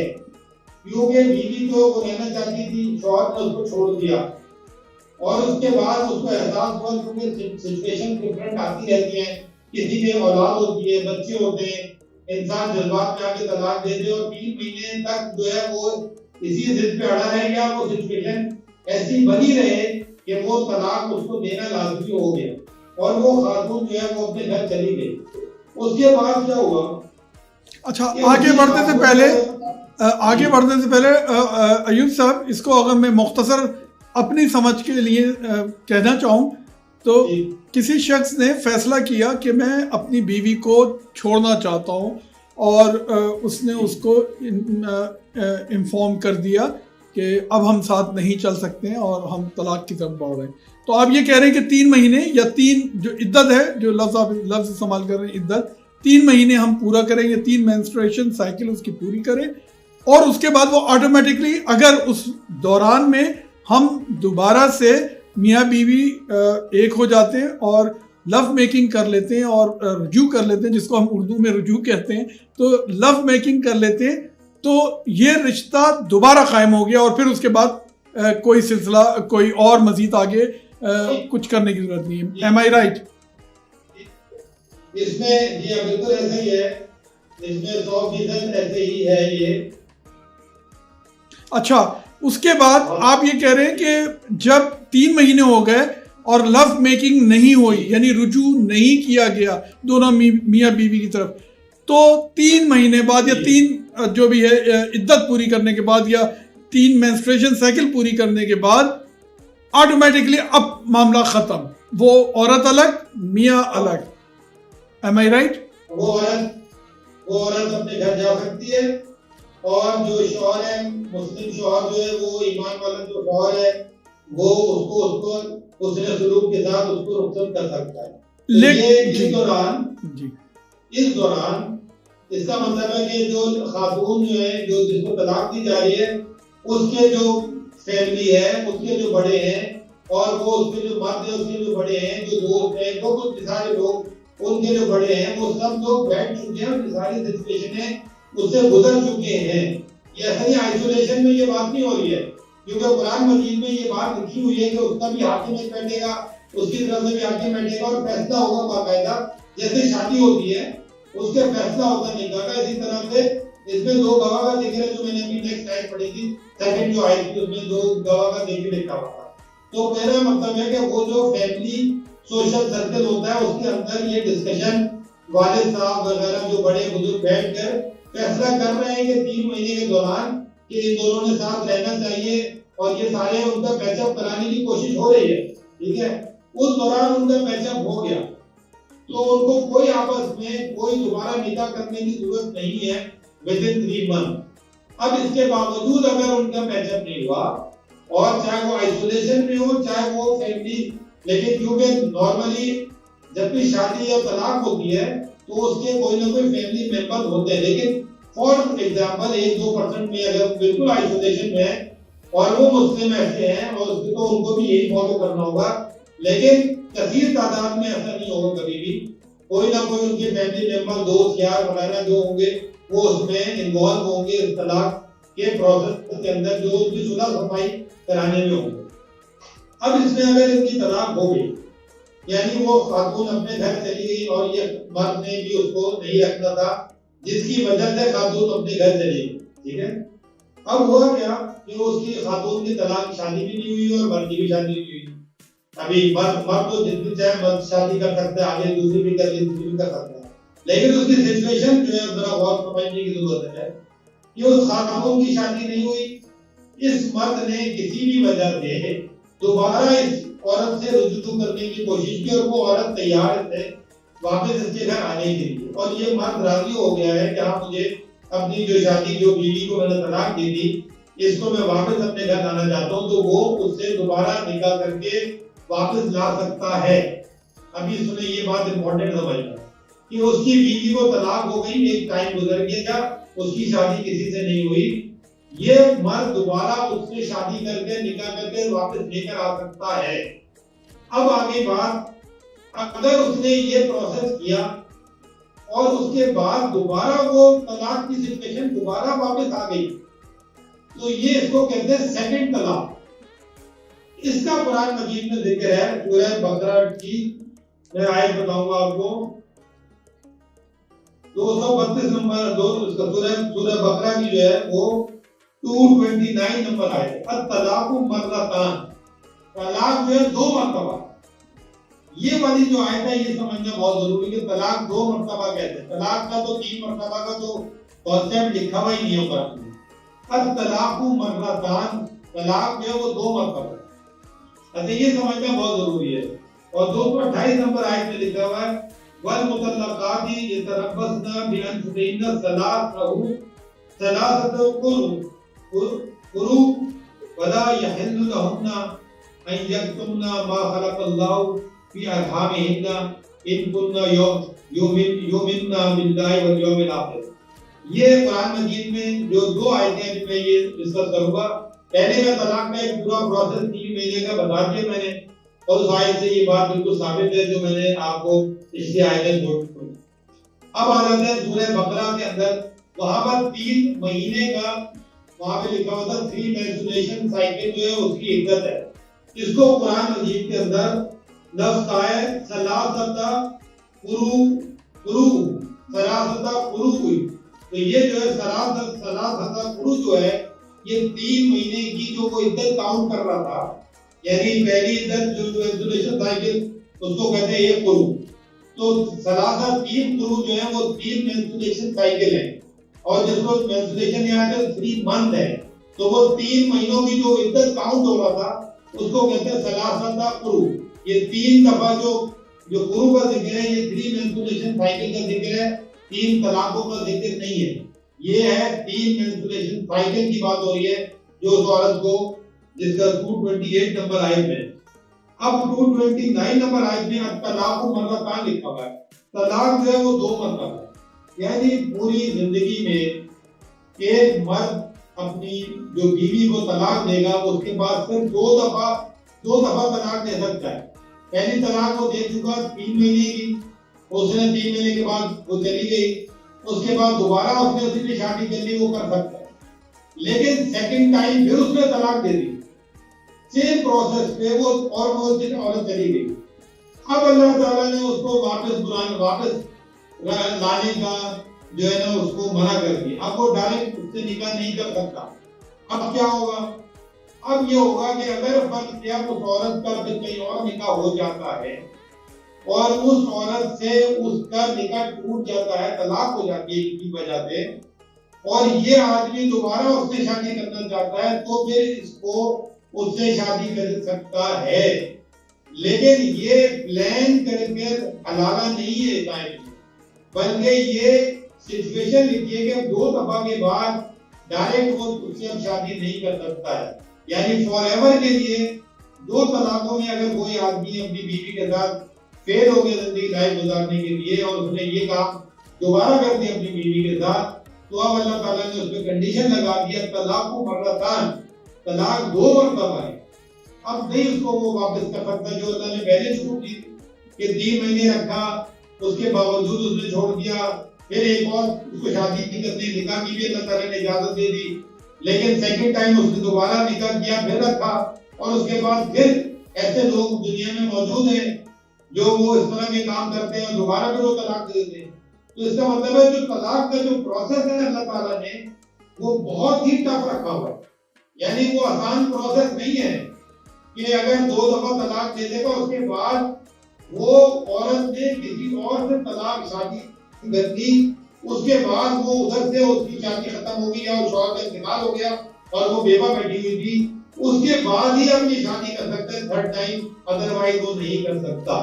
کیونکہ بیوی تو وہ رہنا چاہتی تھی شوہر نے اس کو چھوڑ دیا اور اس کے بعد اس کو احساس ہوا کیونکہ سچویشن ڈفرنٹ آتی رہتی ہیں کسی کے اولاد ہوتی ہے بچے ہوتے ہیں انسان جذبات میں آ کے طلاق دے دے اور 3 مہینے تک جو ہے وہ اسی ضد پہ اڑا رہے گا وہ سچویشن ایسی بنی رہے کہ وہ طلاق اس کو دینا لازمی ہو گیا اور وہ خاتون جو ہے وہ اپنے گھر چلی گئی. اس کے بعد کیا ہوا اچھا آگے بڑھنے سے پہلے ایوب صاحب اس کو اگر میں مختصر اپنی سمجھ کے لیے کہنا چاہوں تو کسی شخص نے فیصلہ کیا کہ میں اپنی بیوی کو چھوڑنا چاہتا ہوں اور اس نے اس کو انفارم کر دیا کہ اب ہم ساتھ نہیں چل سکتے ہیں اور ہم طلاق کی طرف بڑھ رہے ہیں. تو آپ یہ کہہ رہے ہیں کہ 3 مہینے یا 3 جو عدت ہے، جو لفظ استعمال کر رہے ہیں عدت، 3 مہینے ہم پورا کریں گے، 3 مینسٹریشن سائیکل اس کی پوری کریں، اور اس کے بعد وہ آٹومیٹکلی اگر اس دوران میں ہم دوبارہ سے میاں بیوی ایک ہو جاتے ہیں اور لو میکنگ کر لیتے ہیں اور رجوع کر لیتے ہیں، جس کو ہم اردو میں رجوع کہتے ہیں، تو لو میکنگ کر لیتے ہیں، تو یہ رشتہ دوبارہ قائم ہو گیا اور پھر اس کے بعد کوئی سلسلہ کوئی اور مزید آگے کچھ کرنے کی ضرورت نہیں ہے. ایم آئی رائٹ؟ اس میں جی بالکل ایسا ہی ہے، اس میں 100% ایسے ہی ہے یہ. اچھا، اس کے بعد آپ یہ کہہ رہے ہیں کہ جب 3 مہینے ہو گئے اور لو میکنگ نہیں ہوئی، یعنی رجوع نہیں کیا گیا دونوں میاں بیوی کی طرف، تو 3 مہینے بعد یا 3 جو بھی ہے عدت پوری کرنے کے بعد یا 3 مینسٹریشن سائیکل پوری کرنے کے بعد آٹومیٹکلی اب معاملہ ختم، وہ عورت الگ میاں الگ. ایم آئی رائٹ؟ وہ عورت اپنے گھر جا سکتی ہے، اور جو شوہر ہے، مسلم شوہر جو ہے، وہ ایمان والا جو شوہر ہے، وہ اس کو حسن سلوک کے ساتھ اس کو رخصت کر سکتا ہے. لیکن اس دوران اس کا مطلب ہے کہ جو خاتون جو ہے، جو جس کو طلاق دی جا رہی ہے، اس کے جو فیملی ہے، اس کے جو بڑے ہیں، اور وہ اس کے جو مرد ہے، اس کے جو بڑے ہیں، جو دوست ہیں، جو کچھ سارے لوگ ان کے جو بڑے ہیں، وہ سب لوگ بیٹھ چکے ہیں اور ساری سچویشنیں اس سے گزر چکے ہیں. یہ اصلی آئسولیشن میں یہ بات نہیں ہو رہی ہے، کیونکہ قرآن مجید میں یہ بات لکھی ہوئی ہے کہ اس کا بھی حاکم ایک بیٹھے گا، اس کی طرف سے بھی حاکم بیٹھے گا، اور فیصلہ ہوگا باقاعدہ، جیسے شادی ہوتی ہے اس کے فیصلہ ہوتا نہیں کا. اسی طرح سے اس میں 2 گواہ کا ذکر ہے، جو میں نے ابھی نیکسٹ آیت پڑھی تھی، سیکنڈ جو آیت تھی، اس میں 2 گواہ کا ذکر لکھا ہوا تھا. تو میرا مطلب ہے کہ وہ جو فیملی سوشل سرکل ہوتا ہے، اس کے اندر یہ ڈسکشن والد صاحب وغیرہ جو بڑے بزرگ بیٹھ کر فیصلہ کر رہے ہیں کہ 3 مہینے کے دوران کہ ان دونوں نے ساتھ رہنا چاہیے، اور یہ سارے ان کا پیچ اپ کرانے کی کوشش ہو رہی ہے. ٹھیک ہے، اس دوران ان کا پیچ اپ ہو گیا، تو ان کو کوئی آپس میں کوئی دوبارہ نکاح کرنے کی ضرورت نہیں ہے within 3 months. اب اس کے باوجود اگر ان کا پیچ اپ نہیں ہوا، اور چاہے وہ آئسولیشن میں ہو، چاہے وہ فیملی، لیکن کیونکہ نارملی جب بھی شادی یا طلاق ہوتی ہے تو اس کے کوئی نہ کوئی فیملی ممبر ہوتے ہیں، لیکن فار ایگزامپل 1-2% میں اگر بالکل آئسولیشن میں ہے اور وہ مسلم ایسے ہیں، اور تو ان کو بھی یہی فالو کرنا ہوگا. لیکن کثیر تعداد میں ایسا نہیں ہوگا کبھی بھی، کوئی نہ کوئی ان کے فیملی ممبر، دوست یار وغیرہ جو ہوں گے وہ اس میں انوالو ہوں گے، اس طلاق کے پروسیس کے اندر، جو اس کی صلح صفائی کرانے میں ہوں گے. اب اس میں اگر ان کی طلاق ہو گئی، یعنی وہ خاتون اپنے گھر چلی گئی اور یہ مرد نے بھی اس کو نہیں رکھنا تھا، جس کی وجہ سے خاتون اپنے گھر چلی گئی. ٹھیک ہے، اب ہوا کیا کہ اس کی خاتون کی طلاق، شادی بھی نہیں ہوئی اور مرد کی بھی شادی نہیں ہوئی. ابھی مرد تو جتنی چاہے مرد شادی کر سکتا ہے، آگے دوسری بھی کر لی، تیسری بھی کر سکتا ہے، لیکن اس کی سچویشن جو ہے ذرا غور سمجھنے کی ضرورت ہے کہ اس خاتون کی شادی نہیں ہوئی. اس مرد نے کسی بھی وجہ سے دوبارہ اس عورت سے رجوع کرنے کی کوشش کی، اور وہ عورت تیار ہے واپس اس کے گھر آنے کے لیے، اور یہ مرد راضی ہو گیا ہے کہ ہاں مجھے اپنی جو شادی، جو بیوی کو میں نے طلاق دی تھی، اس کو میں واپس اپنے گھر لانا چاہتا ہوں، تو وہ اس سے دوبارہ نکاح کر کے واپس لا سکتا ہے. ابھی سنیں، یہ بات امپورٹنٹ سمجھنا کہ اس کی بیوی کو طلاق ہو گئی، ایک ٹائم گزر گیا، اس کی شادی کسی سے نہیں ہوئی، یہ مرد دوبارہ اس سے شادی کر کے نکاح کر کے واپس لے کر آ سکتا ہے. اب آگے بات، اگر اس نے یہ پروسیس کیا اور اس کے بعد دوبارہ وہ طلاق کی سچویشن دوبارہ واپس آ گئی، تو یہ اس کو کہتے ہیں سیکنڈ طلاق. اس کا قرآن مجید میں ذکر ہے سورہ بقرہ کی، میں آیت بتاؤں گا آپ کو، 232 نمبر سورہ بقرہ کی جو ہے وہ 229 نمبر آیت. الطلاق مرتان، طلاق جو ہے 2 مرتبہ. یہ والی جو آیت ہے یہ سمجھنا بہت ضروری ہے کہ طلاق 2 مرتبہ کہتے ہیں. طلاق کا تو 3 مرتبہ کا تو کانسیپٹ لکھا ہوا ہی نہیں ہوگا. الطلاق مرتان، طلاق جو ہے وہ 2 مرتبہ. اچھا، یہ سمجھنا بہت ضروری ہے. اور 228 نمبر آیت میں لکھا ہوا ہے والمطلقات يتربصن بأنفسهن ثلاثة قروء ولا يحل لهن أن يكتمن ما خلق الله في أرحامهن إن كن يؤمن بالله واليوم الآخر. یہ قرآن مجید میں جو دو آیتیں ہیں جن میں یہ ڈسکس کروں گا. پہلے میں طلاق کا ایک پورا پروسیس 3 مہینے کا بتا دیا میں نے، اور اس آیت سے یہ بات بالکل ثابت ہے جو میں نے آپ کو پچھلی آیتیں نوٹ کی. اب آ جاتے ہیں سورہ بقرہ کے اندر. وہاں پر 3 مہینے کا وہاں پہ لکھا ہوتا 3 مینسٹریشن سائیکل جو ہے اس کی عدت ہے. اس کو قرآن مجید کے اندر لفظ آئے ثلاثہ قروء ہوئی. تو یہ جو ہے ثلاثہ قروء جو ہے یہ 3 مہینے کی جو وہ عدت کاؤنٹ کر رہا تھا، یعنی پہلی عدت جو مینسٹریشن سائیکل اس کو کہتے ہیں یہ قروء. تو ثلاثہ 3 قروء جو ہے وہ 3 مینسٹریشن سائیکل ہیں، اور جس کو مینسٹریشن یہاں سے 3 منتھ ہے تو وہ 3 مہینوں کی جو عدت کاؤنٹ ہو رہا تھا اس کو کہتے ہیں ثلاثہ قروء. یہ 3 دفعہ جو قروء کا ذکر ہے یہ 3 مینسٹریشن سائیکل کا ذکر ہے، 3 طلاقوں کا ذکر نہیں ہے. یہ ہے 3 مینسٹریشن سائیکل کی بات ہو رہی ہے جو اس عورت کو جس کا 228 نمبر آیت میں. اب 229 نمبر آیت میں طلاق مرتان لکھا ہوا ہے. طلاق جو ہے وہ 2 مرتبہ ہے، یعنی پوری زندگی میں ایک مرد اپنی جو بیوی کو طلاق دے گا اس کے بعد صرف 2 دفعہ طلاق دے سکتا ہے. پہلی طلاق وہ دے چکا 3 مہینے کی، اس نے 3 مہینے کے بعد وہ چلی گئی، اس کے بعد دوبارہ اس نے اسی سے شادی کر لی، وہ کر سکتا ہے. لیکن سیکنڈ ٹائم پھر اس نے طلاق دے دی سیم پروسیس پہ، وہ عورت چلی گئی. اب اللہ تعالیٰ نے اس کو واپس لانے کا جو ہے نا اس کو منع کر دیا. اب وہ ڈائریکٹ اس سے نکاح نہیں کر سکتا. اب کیا ہوگا؟ اب یہ ہوگا کہ اگر فرض کیا اس عورت کا پھر کہیں اور نکاح ہو جاتا ہے اور اس عورت سے اس کا نکاح ٹوٹ جاتا ہے، طلاق ہو جاتی ہے کی وجہ سے، اور یہ آدمی دوبارہ اس سے شادی کرنا چاہتا ہے تو پھر اس کو اس سے شادی کر سکتا ہے. لیکن یہ پلان کر کے حلالہ نہیں ہے ٹائم، بلکہ یہ سچویشن لکھی ہے کہ 2 دفعہ کے بعد ڈائریکٹ وہ اس سے اب شادی نہیں کر سکتا ہے. یعنی فار ایور کے لیے 2 طلاقوں میں اگر کوئی آدمی اپنی بیوی کے ساتھ فیل ہو گیا زندگی لائف گزارنے کے لیے اور اس نے یہ کام دوبارہ کر دیا اپنی بیوی کے ساتھ، تو اب اللہ تعالیٰ نے اس پہ کنڈیشن لگا دیا طلاق مرتان، طلاق 2 مرتبہ ہے. اب نہیں اس کو وہ واپس کر سکتا جو اللہ نے پہلے چھوٹ دی کہ 3 مہینے رکھا، اس کے باوجود اس نے چھوڑ دیا، پھر ایک اور اس کو شادی کی کرنے نکاح کی بھی اللہ تعالیٰ نے اجازت دے دی. لیکن سیکنڈ ٹائم اس نے دوبارہ نکاح کیا، پھر رکھا، اور اس کے بعد پھر ایسے لوگ دنیا میں موجود ہیں جو وہ اس طرح کے کام کرتے ہیں اور دوبارہ پھر وہ طلاق دے دیتے ہیں. تو اس کا مطلب ہے جو طلاق کا جو پروسیس ہے اللہ تعالیٰ نے وہ بہت ہی ٹف رکھا ہوا ہے. یعنی وہ آسان پروسیس نہیں ہے کہ اگر 2 دفعہ طلاق دے دے گا اس کے بعد وہ عورت نے کسی اور سے طلاق شادی کر دی، اس کے بعد وہ ادھر سے اس کی شادی ختم ہو گئی یا اس شوہر کا انتقال ہو گیا اور وہ بیوہ بیٹھی ہوئی تھی، اس کے بعد ہی اپنی شادی کر سکتا ہے 3rd ٹائم، ادروائز وہ نہیں کر سکتا.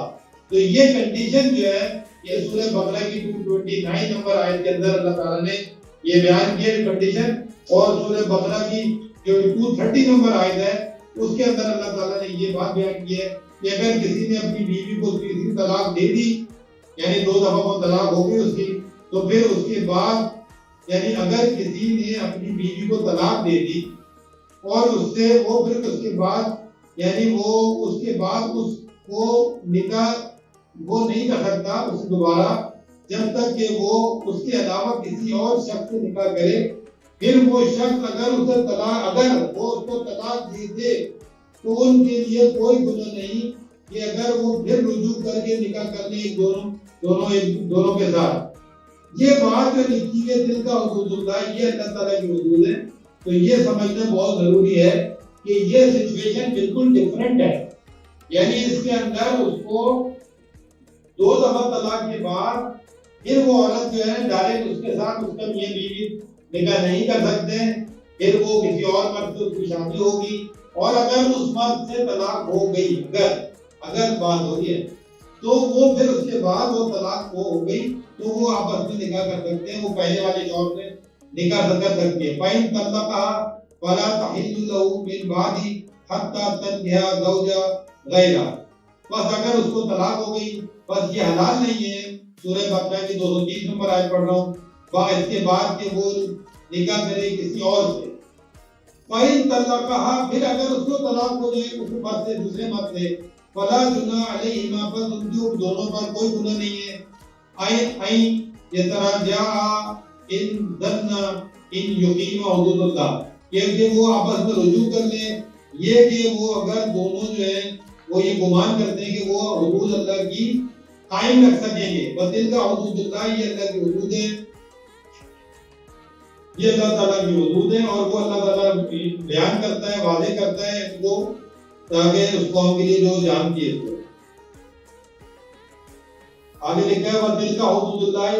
تو یہ کنڈیشن جو ہے یہ سورہ بقرہ کی 229 نمبر آیت کے اندر اللہ تعالیٰ نے یہ بیان کیا کنڈیشن، اور سورہ بقرہ کی جو 230 نمبر آیت ہے اس کے اندر اللہ تعالیٰ نے یہ بات بیان کی ہے کہ اگر کسی نے اپنی بیوی کو تیسری طلاق دے دی، یعنی 2 دفعہ وہ طلاق ہو گئی اس کی، تو پھر اس کے بعد یعنی اگر کسی نے اپنی بیوی کو طلاق دے دی اور اس سے وہ پھر اس کے بعد یعنی وہ اس کے بعد اس کو نکاح وہ نہیں کر سکتا اس دوبارہ جب تک کہ وہ اس کے علاوہ کسی اور شخص سے نکاح کرے. پھر وہ شخص اگر وہ اس کو طلاق دے دے تو ان کے لیے کوئی گناہ نہیں کہ اگر وہ پھر رجوع کر کے نکاح کر لیں دونوں کے ساتھ. یہ بات جو لکھی ہے دل کا حدود اللہ، یہ اللہ تعالیٰ کی حدود ہے. تو یہ سمجھنا بہت ضروری ہے کہ یہ سچویشن بالکل ڈیفرنٹ ہے. یعنی اس کے اندر اس کو 2 دفعہ طلاق کے بعد پھر وہ عورت جو ہے ڈائریکٹ اس کے ساتھ اس کا میاں بیوی نکاح نہیں کر سکتے، پھر وہ کسی اور مرد سے اس کی شادی ہوگی. اور اگر اس مرد سے طلاق ہو گئی، اگر بات ہو رہی ہے تو وہ پھر اس کے بعد وہ طلاق وہ ہو گئی تو وہ آپس میں نکاح کر سکتے ہیں، وہ پہلے والے شوہر سے نکاح کر سکتی ہے. فَإِن طَلَّقَهَا فَلَا تَحِلُّ لَهُ مِن بَعْدِ حَتَّى تَنكِحَ زَوْجًا غَيْرَهُ. بس اگر اس کو طلاق ہو گئی بس یہ حلال نہیں ہے. سورہ بقرہ کی 230 نمبر آیت پڑھ رہا ہوں، اس کے بعد کہ وہ نکاح کرے کسی اور سے. فَإِن طَلَّقَهَا پھر اگر اس کو طلاق ہو جائے اس مرد سے دوسرے مرد سے، فَلَا جُنَاحَ عَلَيْهِمَا بس ان کے دونوں پر کوئی گناہ نہیں ہے. أَن يَتَرَاجَعَا إِن ظَنَّا إِن يُقِيمَا حُدُودَ اللَّهِ، کہ وہ آپس میں رجوع کر لیں، یہ کہ وہ اگر دونوں جو ہیں وہ یہ گمان کرتے ہیں کہ وہ حدود اللہ کی قائم رکھ سکیں گے. وَتِلْكَ حُدُودُ اللَّهِ، یہ اللہ کی حدود ہے، یہ اللہ تعالیٰ کی حدود ہے اور وہ اللہ تعالیٰ بیان کرتا ہے، واضح کرتا ہے اس کو تاکہ اس قوم کے لیے جو جانتی ہے اس کو. آگے لکھا ہے وَتِلْكَ حُدُودُ اللَّهِ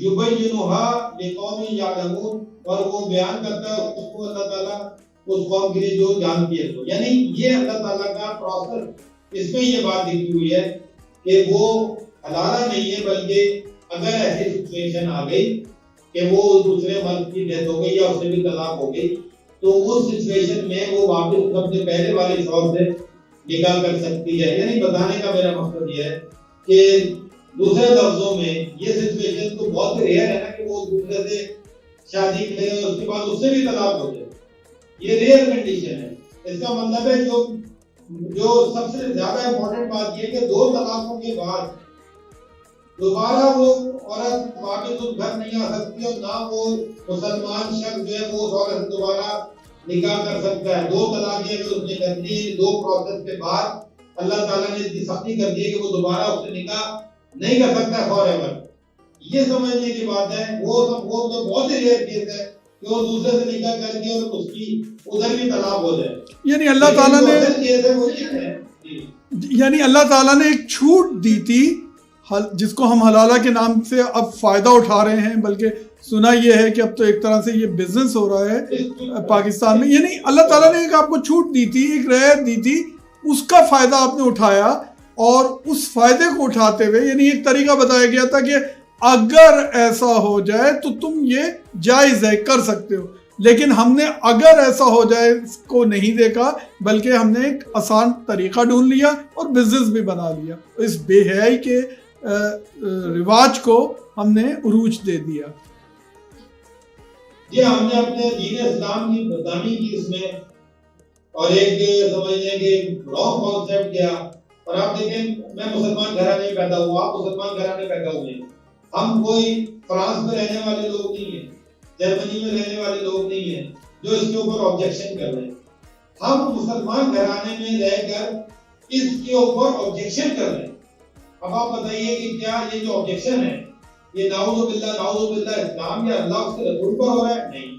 يُبَيِّنُهَا لِقَوْمٍ يَعْلَمُونَ، اور وہ بیان کرتا ہے اس کو اللہ تعالیٰ اس قوم کے لیے جو جانتی ہے. یعنی یہ اللہ تعالیٰ کا پروسیس، اس میں یہ بات لکھی ہوئی ہے کہ وہ حلالہ نہیں ہے، بلکہ اگر ایسی سچویشن آ گئی کہ وہ دوسرے مرد کی ڈیتھ ہو گئی یا اس سے بھی طلاق ہو گئی تو اس سچویشن میں وہ واپس اپنے پہلے والے شوہر سے نکاح کر سکتی ہے. یعنی بتانے کا میرا مقصد یہ ہے کہ دوسرے لفظوں میں یہ سچویشن تو بہت ریئر ہے نا کہ وہ دوسرے سے شادی کرے اور اس کے بعد اس سے بھی طلاق ہو جائے، یہ ریئر کنڈیشن ہے. اس کا مطلب ہے جو سب سے زیادہ امپورٹنٹ بات یہ ہے کہ 2 طلاقوں کے بعد دوبارہ وہ عورت واپس اس گھر نہیں آ سکتی اور نہ وہ مسلمان شخص جو ہے وہ اس عورت سے دوبارہ نکاح کر سکتا ہے. 2 طلاقیں اگر اس نے کر دی 2 پروسیس کے بعد اللہ تعالیٰ نے اتنی سختی کر دی ہے کہ وہ دوبارہ اس سے نکاح نہیں کر سکتا فار ایور. یہ سمجھنے کی بات ہے. وہ تو بہت ہی ریئر کیس ہے کہ وہ دوسرے سے نکاح کر کے اور اس کی ادھر بھی طلاق ہو جائے. یعنی اللہ تعالیٰ نے ایک چھوٹ دی تھی جس کو ہم حلالہ کے نام سے اب فائدہ اٹھا رہے ہیں، بلکہ سنا یہ ہے کہ اب تو ایک طرح سے یہ بزنس ہو رہا ہے پاکستان میں. یعنی اللہ تعالیٰ نے ایک آپ کو چھوٹ دی تھی، ایک رعایت دی تھی، اس کا فائدہ آپ نے اٹھایا اور اس فائدے کو اٹھاتے ہوئے یعنی ایک طریقہ بتایا گیا تھا کہ اگر ایسا ہو جائے تو تم یہ جائز ہے، کر سکتے ہو. لیکن ہم نے اگر ایسا ہو جائے اس کو نہیں دیکھا، بلکہ ہم نے ایک آسان طریقہ ڈھونڈ لیا اور بزنس بھی بنا لیا. اس بے حیائی کے رواج کو ہم نے عروج دے دیا. یہ ہم نے اپنے دین اسلام کی بدنامی کی اس میں اور ایک سمجھ لیں کہ رانگ کانسیپٹ کیا. اور آپ دیکھیں میں مسلمان گھرانے میں پیدا ہوا، آپ مسلمان گھرانے پیدا ہوئے ہیں. ہم کوئی فرانس میں رہنے والے لوگ نہیں ہیں، جرمنی میں رہنے والے لوگ نہیں ہیں جو اس کے اوپر آبجیکشن کر رہے ہیں. ہم مسلمان گھرانے میں رہ کر اس کے اوپر آبجیکشن کر رہے ہیں. اب آپ بتائیے کہ کیا یہ جو آبجیکشن ہے یہ نعوذ باللہ اسلام یا اللہ اس کے رسول پر ہو رہا ہے؟ نہیں،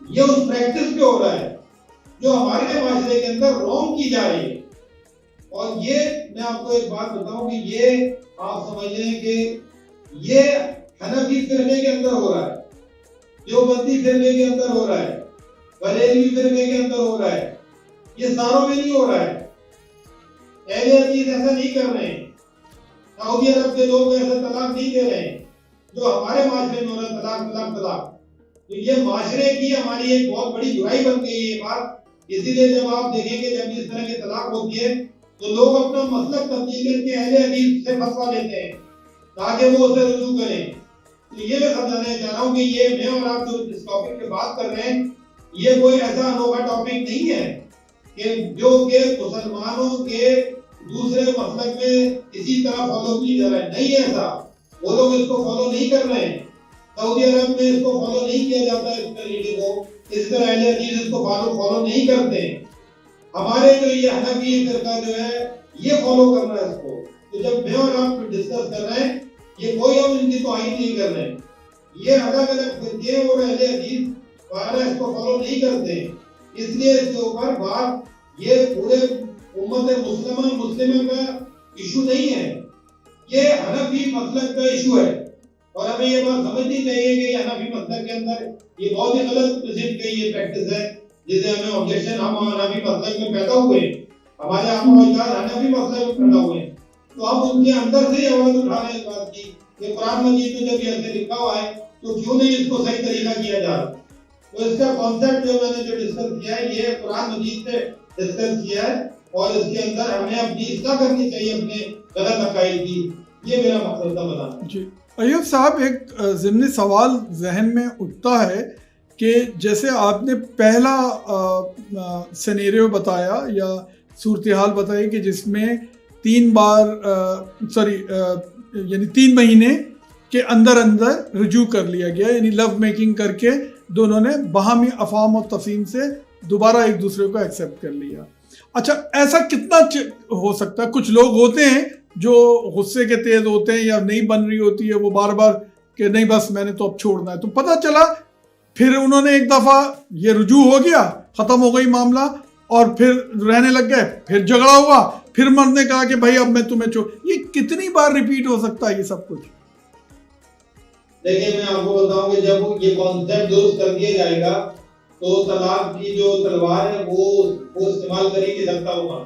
یہ اس پریکٹس پہ ہو رہا ہے جو ہمارے معاشرے کے اندر رونگ کی جا رہی ہے. اور یہ میں آپ کو ایک بات بتاؤں کہ یہ آپ سمجھ لیں کہ یہ حنفی فرقے کے اندر ہو رہا ہے، دیوبندی فرقے کے اندر ہو رہا ہے، بریلوی فرقے کے اندر ہو رہا ہے، یہ ساروں میں نہیں ہو رہا ہے. اہل حدیث ایسا نہیں کر رہے ہیں، سعودی عرب کے لوگ ایسا طلاق نہیں دے رہے ہیں جو ہمارے معاشرے میں ہو رہا ہے، طلاق طلاق طلاق. تو یہ معاشرے کی ہماری ایک بہت بڑی برائی بن گئی ہے یہ بات. اسی لیے جب آپ دیکھیں گے جب اس طرح کی طلاق ہوتی ہے تو لوگ اپنا مسلک تبدیل کر کے اہل حدیث سے فتویٰ لیتے ہیں تاکہ وہ اسے رجوع کریں. تو یہ میں سمجھانا چاہ رہا ہوں کہ یہ میں اور آپ جو اس ٹاپک پہ بات کر رہے ہیں یہ کوئی ایسا انوکھا ٹاپک نہیں ہے کہ جو کہ مسلمانوں کے دوسرے مسلک میں اسی طرح فالو کی جا رہا ہے. نہیں ہے ایسا، وہ لوگ اس کو فالو نہیں کر رہے ہیں. سعودی عرب میں اس کو فالو نہیں کیا جاتا ہے اس طریقے کو، اس طرح اہل حدیث اس کو فالو نہیں کرتے ہیں. ہمارے جو یہ حنفی فرقہ جو ہے یہ فالو کر رہا ہے اس کو. تو جب میں اور آپ ڈسکس کر رہے ہیں یہ کوئی ہم ان کی توہین نہیں کر رہے ہیں، یہ الگ الگ فرقے اور اہل حدیث اس کو فالو نہیں کرتے ہیں. اس لیے اس کے اوپر بات یہ پورے امت مسلمہ کا ایشو نہیں ہے، یہ حنفی مسلک کا ایشو ہے. اور ہمیں یہ بات سمجھنی چاہیے کہ یہ حنفی مسلک کے اندر یہ بہت ہی غلط قسم کی یہ پریکٹس ہے جسے ہمیں آبجیکشن. ہم حنفی مسلک میں پیدا ہوئے ہیں، ہمارے آبا و اجداد حنفی مسلک میں پیدا ہوئے ہیں، تو ہم ان کے اندر سے ہی آواز اٹھا رہے ہیں اس بات کی کہ قرآن مجید میں جب یہ ایسے لکھا ہوا ہے تو کیوں نہیں اس کو صحیح طریقہ کیا جا رہا. تو اس کا کانسیپٹ جو میں نے جو ڈسکس کیا ہے یہ قرآن مجید سے ڈسکس کیا ہے اور اس کے اندر ہمیں اپنی اصلاح کرنی چاہیے اپنے غلط عقائد کی. یہ میرا مقصد تھا بتانا. جی ایوب صاحب، ایک ضمنی سوال ذہن میں اٹھتا ہے کہ جیسے آپ نے پہلا سینیریو بتایا یا صورتحال بتائی کہ جس میں 3 مہینے کے اندر رجوع کر لیا گیا، یعنی لو میکنگ کر کے دونوں نے باہمی افہام و تفہیم سے دوبارہ ایک دوسرے کو ایکسیپٹ کر لیا. اچھا، ایسا کتنا ہو سکتا ہے؟ کچھ لوگ ہوتے ہیں جو غصے کے تیز ہوتے ہیں یا نہیں بن رہی ہوتی ہے، وہ بار بار کہ نہیں بس میں نے تو اب چھوڑنا ہے. تو پتہ چلا پھر انہوں نے ایک دفعہ یہ رجوع ہو گیا، ختم ہو گئی معاملہ، اور پھر رہنے لگ گئے، پھر جھگڑا ہوا، پھر مرد نے کہا کہ بھائی اب میں تمہیں یہ کتنی بار ریپیٹ ہو سکتا ہے یہ سب کچھ؟ دیکھیں میں آپ کو بتاؤں کہ جب یہ کانسیپٹ درست کر دیا جائے گا تو طلاق کی جو تلوار ہے وہ استعمال کر ہی نہیں سکتا ہوگا.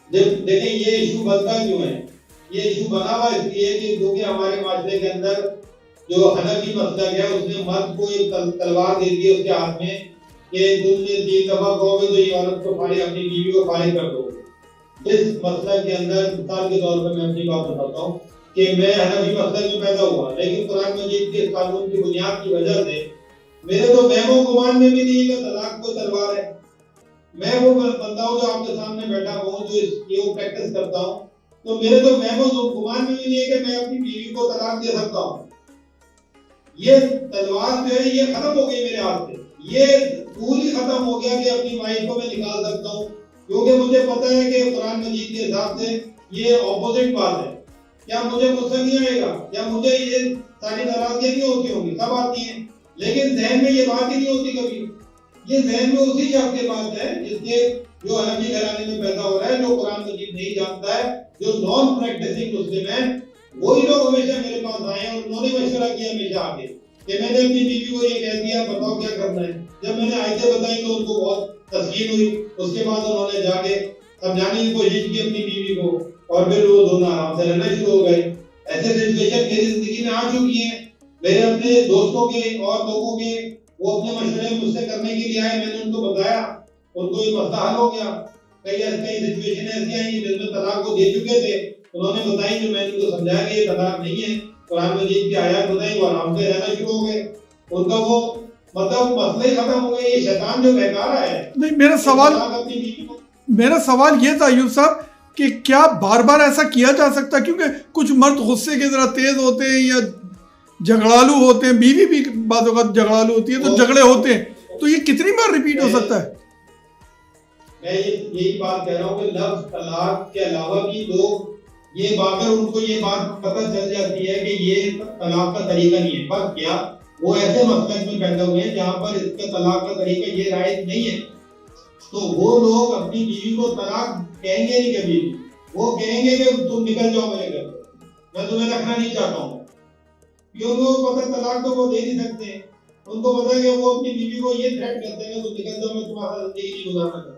دیکھیں یہ ایشو بنتا کیوں ہے؟ یہ ایشو بنا ہوا اس لیے کہ کیونکہ ہمارے معاشرے کے اندر جو حنفی مسلک ہے اس نے مرد کو ایک تلوار دے دی ہے اس کے ہاتھ میں کہ تم نے 3 دفعہ کہو گے تو یہ عورت کو فارغ، اپنی بیوی کو فارغ کر دو. اس مسئلہ کے اندر مثال کے طور پر میں اپنی بات بتاتا ہوں کہ میں حنفی مسلک میں پیدا ہوا، لیکن قرآن مجید کے قانون کی بنیاد کی وجہ سے میرے تو وہم و گمان میں بھی نہیں ہے کہ طلاق کو تلوار ہے. میں وہ بندہ ہوں جو آپ کے سامنے بیٹھا ہوں، جو اس کی وہ پریکٹس کرتا ہوں، تو میرے تو وہم و گمان میں بھی نہیں ہے کہ میں اپنی بیوی کو طلاق دے سکتا ہوں. یہ تلوار جو ہے یہ ختم ہو گئی میرے ہاتھ سے، یہ پوری ختم ہو گیا کہ اپنی وائف کو میں نکال سکتا ہوں، کیونکہ مجھے پتا ہے کہ قرآن مجید کے حساب سے یہ اپوزٹ بات ہے. کیا مجھے غصہ نہیں آئے گا؟ کیا مجھے یہ ساری ناراضگیاں نہیں ہوتی ہوں گی؟ سب آتی ہیں، لیکن ذہن میں یہ بات ہی نہیں ہوتی کبھی. یہ ذہن میں اسی شخص کے بات ہے جس کے جو حنفی گھرانے میں پیدا ہو رہا ہے، جو قرآن مجید نہیں جانتا ہے، جو نان پریکٹسنگ مسلم ہے، وہی لوگ ہمیشہ میرے پاس آئے ہیں اور انہوں نے مشورہ کیا ہمیشہ آگے کہ میں نے اپنی بیوی کو یہ کہہ دیا، بتاؤ کیا کرنا ہے. جب میں نے آیتیں بتائی تو ان کو بہت تسکین ہوئی. اس کے بعد انہوں نے جا کے سمجھانے کی کوشش کی اپنی بیوی کو، اور پھر وہ دونوں آرام سے رہنا شروع ہو گئے. ایسے سچویشن میری زندگی میں آ چکی ہیں. میرے اپنے دوستوں کے اور لوگوں کے وہ اپنے مشورے مجھ سے کرنے کے لیے آئے، میں نے ان کو بتایا، ان کو یہ مسئلہ حل ہو گیا. کئی سچویشن ایسی آئی جس میں طلاق کو دے چکے تھے، انہوں نے بتائی، جو میں نے ان کو سمجھایا کہ یہ طلاق نہیں ہے، قرآن مجید کی آیات بتائی، وہ آرام سے رہنا شروع ہو گئے. ان کا وہ مطلب مسئلہ ہی ختم ہو گئے. یہ شیطان جو بہکا رہا ہے. نہیں، میرا سوال یہ تھا ایوب صاحب کہ کیا بار بار ایسا کیا جا سکتا؟ کیونکہ کچھ مرد غصے کے ذرا تیز ہوتے ہیں یا جھگڑالو ہوتے ہیں، بیوی بھی بعض اوقات جھگڑالو ہوتی ہے، تو جھگڑے ہوتے ہیں، تو یہ کتنی بار ریپیٹ ہو سکتا ہے؟ میں یہی بات کہہ رہا ہوں کہ لفظ طلاق کے علاوہ بھی لوگ یہ بات، ان کو یہ بات پتہ چل جاتی ہے کہ یہ طلاق کا طریقہ نہیں ہے. بس کیا وہ ایسے مسلک میں پیدا ہوئے ہیں جہاں پر اس کا طلاق کا طریقہ یہ رائج نہیں ہے، تو وہ لوگ اپنی بیوی کو طلاق کہیں گے نہیں کبھی بھی. وہ کہیں گے کہ تم نکل جاؤ میرے گھر سے، میں تمہیں رکھنا نہیں چاہتا ہوں. کیونکہ وہ پتہ طلاق تو وہ دے نہیں سکتے ہیں. ان کو پتہ ہے کہ وہ اپنی بیوی کو یہ تھریٹ کرتے ہیں کہ تم نکل جاؤ، میں تمہارا زندگی نہیں گزارنا چاہتا،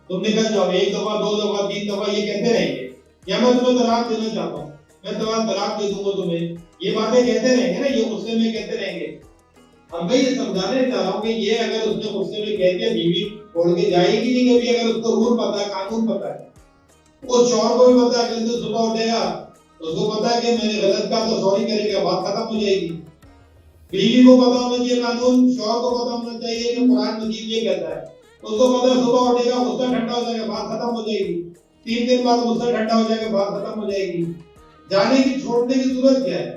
تم نکل جاؤ. 1 دفعہ 2 دفعہ 3 دفعہ یہ کہتے رہیں گے، یا میں تمہیں طلاق دینا چاہتا ہوں، میں تمہیں طلاق دے دوں گا تمہیں. یہ باتیں کہتے رہیں گے نا، یہ غصے میں کہتے رہیں گے. اب میں یہ سمجھانے چاہ رہا ہوں کہ یہ اگر اس نے غصے میں کہہ کے بیوی چھوڑ کے جائے گی نہیں کبھی، اگر اس کو رول پتہ ہے، قانون پتہ ہے، اس شوہر کو بھی پتہ ہے، اگلے دن صبح اٹھے گا اس کو پتہ ہے کہ میں نے غلط کہا تو سوری کرے گا، بات ختم ہو جائے گی. بیوی کو پتہ ہونا چاہیے قانون، شوہر کو پتہ ہونا چاہیے کہ قرآن مجید یہ کہتا ہے. اس کو پتہ ہے صبح اٹھے گا، غصہ ٹھنڈا ہو جائے گا، بات ختم ہو جائے گی. 3 دن بعد غصہ ٹھنڈا ہو جائے گا، بات ختم ہو جائے گی. جانے کی چھوڑنے کی ضرورت کیا ہے؟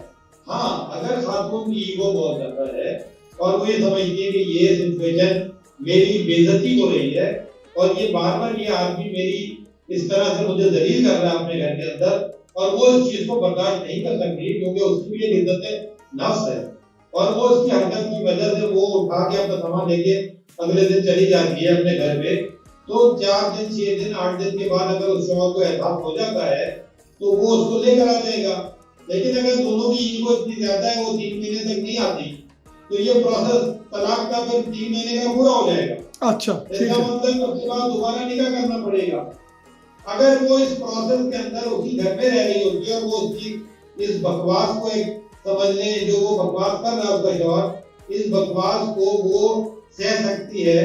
ہاں اگر خاتون کی ایگو بہت زیادہ ہے اور وہ یہ سمجھتی ہے کہ یہ سچویشن میری بے عزتی ہو رہی ہے اور یہ بار بار یہ آدمی میری اس طرح سے مجھے ذلیل کر رہا ہے اپنے گھر کے اندر، اور وہ اس چیز کو برداشت نہیں کر سکتی کیونکہ اس کی بھی ایک عزت نفس ہے، اور وہ اس کی حرکت کی وجہ سے وہ اٹھا کے اپنا سامان لے کے اگلے دن چلی جاتی ہے اپنے گھر پہ. تو 4 دن 6 دن 8 دن کے بعد اگر اس شوہر کو احساس ہو جاتا ہے تو وہ اس کو لے کر آ جائے گا. لیکن اگر دونوں کی ایگو اتنی زیادہ ہے وہ 3 مہینے تک نہیں آتی تو یہ پروسیس طلاق کا پھر 3 مہینے کا پورا ہو جائے گا. اچھا، اس کا مطلب اس کے بعد دوبارہ نکاح کرنا پڑے گا. اگر وہ اس پروسیس کے اندر اسی گھر میں رہ رہی ہوتی ہے اور وہ اس بکواس کو ایک سمجھ لیں جو وہ بکواس کر رہا ہے اس کا شوہر، اس بکواس کو وہ سہ سکتی ہے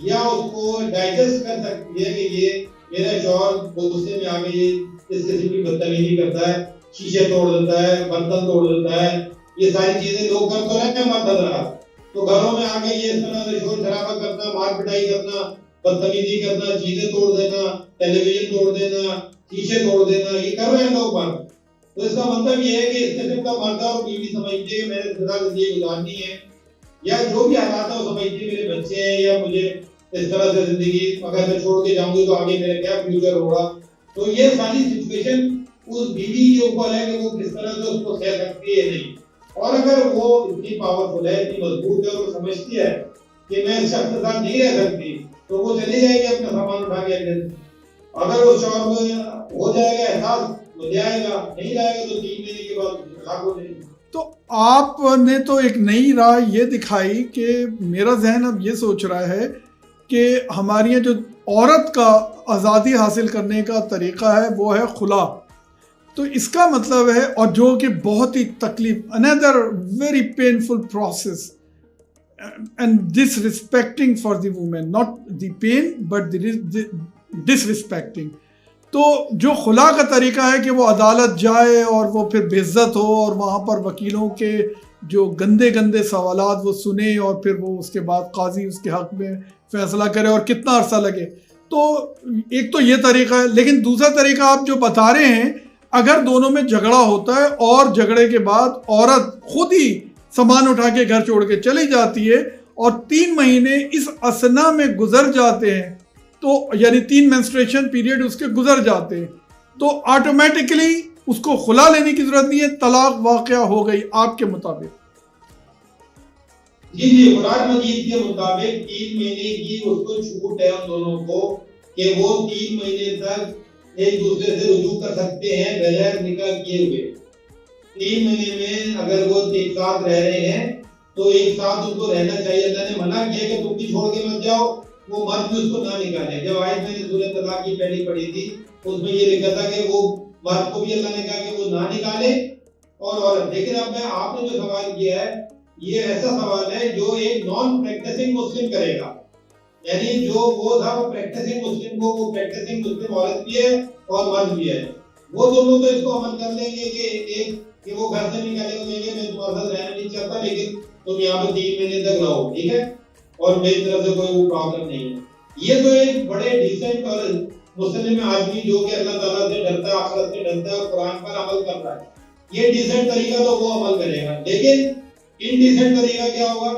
یا اس کو ڈائجسٹ کر سکتی ہے کہ یہ میرا شوہر غصے میں آگے یہ اس قسم کی بدتمیزی کرتا ہے، شیشے توڑ دیتا ہے، برتن توڑ دیتا ہے، یہ ساری چیزیں لوگ کر تو رہتے ہیں مرد حضرات، تو گھروں میں آگے یہ اس طرح سے شور شرابہ کرنا، مار پٹائی کرنا، بدتمیزی کرنا، چیزیں توڑ دینا، ٹیلی ویژن توڑ دینا، شیشے توڑ دینا، یہ کر رہے ہیں لوگ مرد. تو اس کا مطلب یہ ہے کہ اس قسم کا مرد اور بیوی سمجھتے ہیں میں نے زندہ زندگی گزارنی ہے، یا جو بھی حالات ہے وہ سمجھتے میرے بچے ہیں یا مجھے اس طرح سے زندگی اگر میں چھوڑ کے جاؤں گی تو آگے میرا کیا فیوچر ہوگا. تو یہ ساری سچویشن اس بیوی کے اوپر ہے کہ وہ کس طرح سے اس کو سہ سکتی ہے نہیں. اور اگر وہ اتنی پاورفل ہے، اتنی مضبوط ہے اور وہ سمجھتی ہے کہ میں اس شخص کے ساتھ نہیں رہ سکتی تو وہ چلی جائے گی اپنا سامان اٹھا کے اگلے دن. اگر اس شوہر کو ہو جائے گا احساس وہ جائے گا، نہیں جائے گا تو 3 مہینے کے بعد طلاق ہو جائے گی. تو آپ نے تو ایک نئی راہ یہ دکھائی کہ میرا ذہن اب یہ سوچ رہا ہے کہ ہماری جو عورت کا آزادی حاصل کرنے کا طریقہ ہے وہ ہے خلا. تو اس کا مطلب ہے، اور جو کہ بہت ہی تکلیف، another very painful process and disrespecting for the woman, not the pain but the disrespecting. تو جو خلا کا طریقہ ہے کہ وہ عدالت جائے اور وہ پھر بے عزت ہو اور وہاں پر وکیلوں کے جو گندے گندے سوالات وہ سنے اور پھر وہ اس کے بعد قاضی اس کے حق میں فیصلہ کرے اور کتنا عرصہ لگے. تو ایک تو یہ طریقہ ہے، لیکن دوسرا طریقہ آپ جو بتا رہے ہیں، اگر دونوں میں جھگڑا ہوتا ہے اور جھگڑے کے بعد عورت خود ہی سامان اٹھا کے گھر چھوڑ کے چلی جاتی ہے اور 3 مہینے اس اثنا میں گزر جاتے ہیں، تو یعنی 3 مینسٹریشن پیریڈ اس کے گزر جاتے ہیں، تو آٹومیٹکلی اس کو خلا لینے کی ضرورت نہیں ہے، طلاق واقع ہو گئی آپ کے مطابق. جی قرآن مجید کے مطابق 3 مہینے کی اس کو چھوٹ ہے ان دونوں کو کہ وہ 3 مہینے تک ایک دوسرے سے رجوع کر سکتے ہیں بغیر نکاح کیے ہوئے. 3 مہینے میں اگر وہ ایک ساتھ رہ رہے ہیں تو ایک ساتھ ان کو رہنا چاہیے. اللہ نے منع کیا کہ تم بھی چھوڑ کے مت جاؤ، وہ مرد بھی اس کو نہ نکالے. جب آیت میں نے سورۃ طلاق کی پہلی پڑھی تھی اس میں یہ لکھا تھا کہ وہ مرد کو بھی اللہ نے کہا کہ وہ نہ نکالے اور عورت. لیکن اب میں آپ نے جو سوال کیا ہے یہ ایسا سوال ہے جو ایک نان پریکٹسنگ مسلم کرے گا، یعنی جو وہ تھا وہ پریکٹسنگ مسلم کو، وہ پریکٹسنگ مسلم عورت بھی ہے اور مرد بھی ہے، وہ دونوں تو اس کو عمل کر لیں گے کہ وہ گھر سے نکالے گا کہ میں تمہارے ساتھ رہنا نہیں چاہتا لیکن تم یہاں پہ 3 مہینے تک رہو، ٹھیک ہے، اور میری طرف سے کوئی وہ پرابلم نہیں ہے. یہ تو ایک بڑے ڈیسنٹ اور مسلم آدمی جو کہ اللہ تعالیٰ سے ڈرتا ہے، آخرت سے ڈرتا ہے اور قرآن پر عمل کر رہا ہے، یہ ڈیسنٹ طریقہ تو وہ عمل کرے گا. لیکن انڈیسنٹ طریقہ کیا ہوگا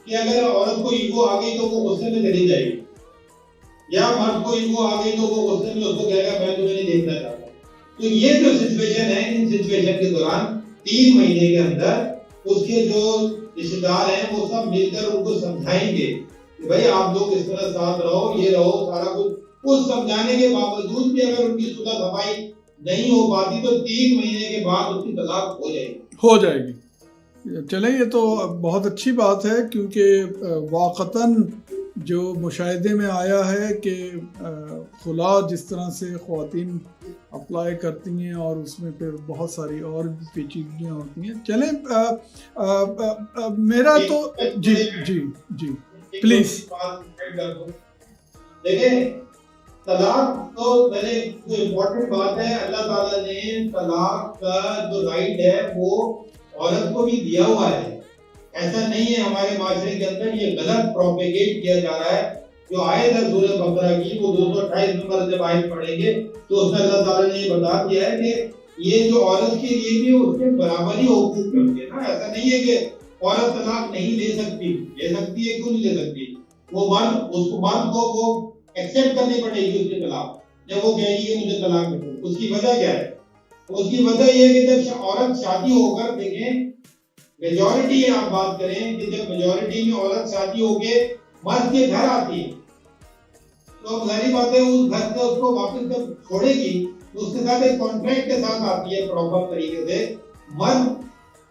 کہ اگر عورت کو ایگو آ گئی تو وہ غصے میں چلی جائے گی، یا مرد کو ایگو آ گئی تو وہ غصے میں اس کو کہے گا میں تمہیں نہیں دیکھنا چاہتا. تو یہ جو سچویشن ہے، ان سچویشن کے دوران 3 مہینے کے اندر اس کے جو رشتہ دار ہیں وہ سب مل کر ان کو سمجھائیں گے کہ بھائی آپ لوگ اس طرح ساتھ رہو، یہ رہو، سارا کچھ. اس سمجھانے کے باوجود بھی اگر ان کی صلح صفائی نہیں ہو پاتی تو 3 مہینے کے بعد اس کی طلاق ہو جائے گی. چلیں یہ تو بہت اچھی بات ہے، کیونکہ واقعتاً جو مشاہدے میں آیا ہے کہ خلا جس طرح سے خواتین اپلائی کرتی ہیں اور اس میں پھر بہت ساری اور بھی پیچیدگیاں ہوتی ہیں. چلیں میرا تو جی پلیز. دیکھیں طلاق تو پہلے جو امپورٹنٹ بات ہے، اللہ تعالیٰ نے طلاق کا جو رائٹ ہے وہ عورت کو بھی دیا ہوا ہے. ایسا نہیں ہے ہمارے معاشرے کے اندر یہ غلط پروپیگیٹ کیا جا رہا ہے. جو آیت ہے سورہ بقرہ کی وہ 228 نمبر جب آیت پڑھیں گے تو اس میں اللہ تعالیٰ نے یہ بتا دیا ہے کہ یہ جو عورت کے لیے بھی اس کے برابر ہی حقوق ہوتے ہیں نا. ایسا نہیں ہے کہ عورت طلاق نہیں لے سکتی، لے سکتی ہے، کیوں نہیں لے سکتی؟ وہ مرد کو وہ ایکسپٹ کرنی پڑے گی اس کی طلاق. جب وہ کہے گی کہ مجھے طلاق دو، اس کی وجہ کیا ہے؟ اس کی وجہ یہ ہے کہ جب عورت شادی ہو کر، دیکھیں میجورٹی آپ بات کریں کہ جب میجورٹی میں عورت شادی ہو کے مرد کے گھر آتی ہے تو ظاہری بات ہے اس گھر سے اس کو واپس جب چھوڑے گی تو اس کے ساتھ ایک کانٹریکٹ کے ساتھ آتی ہے پراپر طریقے سے. مرد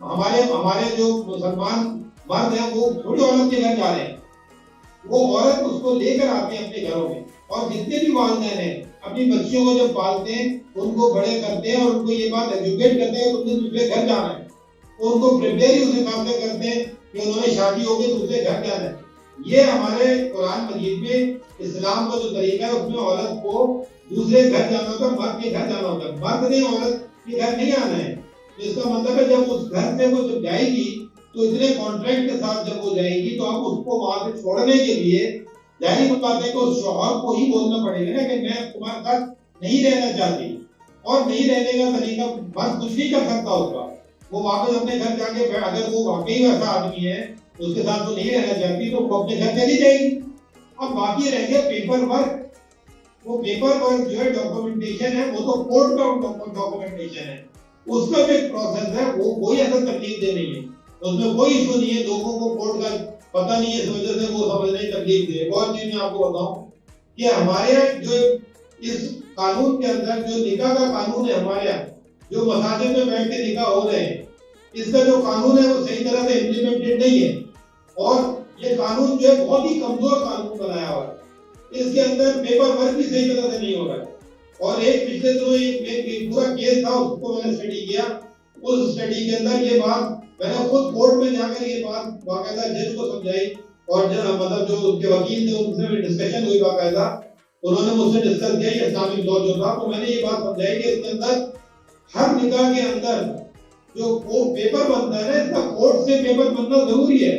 ہمارے جو مسلمان مرد ہیں وہ تھوڑی عورت کے گھر جا رہے ہیں، وہ عورت اس کو لے کر آتے ہیں اپنے گھروں میں، اور جتنے بھی والدین ہیں اپنی بچیوں کو جب پالتے ہیں ان کو بڑے کرتے ہیں اور ان کو یہ بات ایجوکیٹ کرتے ہیں کہ تم نے دوسرے گھر جانا ہے، تو ان کو پریپیئر ہی اس حساب سے کرتے ہیں کہ انہوں نے شادی ہو گئی دوسرے گھر جانا ہے۔ یہ ہمارے قرآن مجید میں اسلام کا جو طریقہ ہے اس میں عورت کو دوسرے گھر جانا ہوتا ہے، مرد کے گھر جانا ہوتا ہے، مرد نے عورت کے گھر نہیں آنا ہے۔ اس کا مطلب ہے جب اس گھر سے وہ جب جائے گی تو اتنے کانٹریکٹ کے ساتھ جب وہ جائے گی تو آپ اس کو وہاں سے چھوڑنے کے لیے ظاہری بات ہے کہ اس شوہر کو ہی بولنا پڑے گا نا کہ میں تمہارے ساتھ نہیں رہنا چاہتی، اور نہیں رہنے کا طریقہ مرد کچھ نہیں کر سکتا ہوگا، وہ واپس اپنے گھر جا کے اگر وہ واقعی ویسا آدمی ہے اس کے ساتھ وہ نہیں رہنا چاہتی تو وہ اپنے گھر چلی جائے گی۔ اب باقی رہ گیا پیپر ورک، وہ پیپر ورک جو ہے ڈاکومنٹیشن ہے، وہ تو کورٹ کا ڈاکومنٹیشن ہے، اس کا جو ایک پروسیس ہے وہ کوئی ایسا تکلیف دہ نہیں ہے، اس میں کوئی ایشو نہیں ہے، لوگوں کو کورٹ کا پتہ نہیں ہے اس وجہ سے وہ سمجھنے تکلیف دے۔ ایک اور چیز میں آپ کو بتاؤں کہ ہمارے یہاں جو اس قانون کے اندر جو نکاح کا قانون ہے ہمارے یہاں جو مساجد میں بیٹھ کے نکاح ہو رہے ہیں، اس کا جو قانون ہے وہ صحیح طرح سے امپلیمنٹڈ نہیں ہے، اور یہ قانون جو ہے بہت ہی کمزور قانون بنایا ہوا ہے، اس کے اندر پیپر ورک بھی صحیح طرح سے نہیں ہو رہا ہے۔ اور ایک پچھلے دنوں ایک پورا کیس تھا، اس کو میں نے اسٹڈی کیا، اس اسٹڈی کے اندر یہ بات میں نے خود کورٹ میں جا کر یہ بات باقاعدہ جج کو سمجھائی، اور مطلب جو ان کے وکیل تھے ان سے ڈسکشن ہوئی باقاعدہ، انہوں نے مجھ سے ڈسکس کیا یہ اسلامک لا جو تھا، تو میں نے یہ بات سمجھائی کہ اس کے اندر ہر نکاح کے اندر جو پیپر بنتا ہے نا، اس کا کورٹ سے پیپر بننا ضروری ہے۔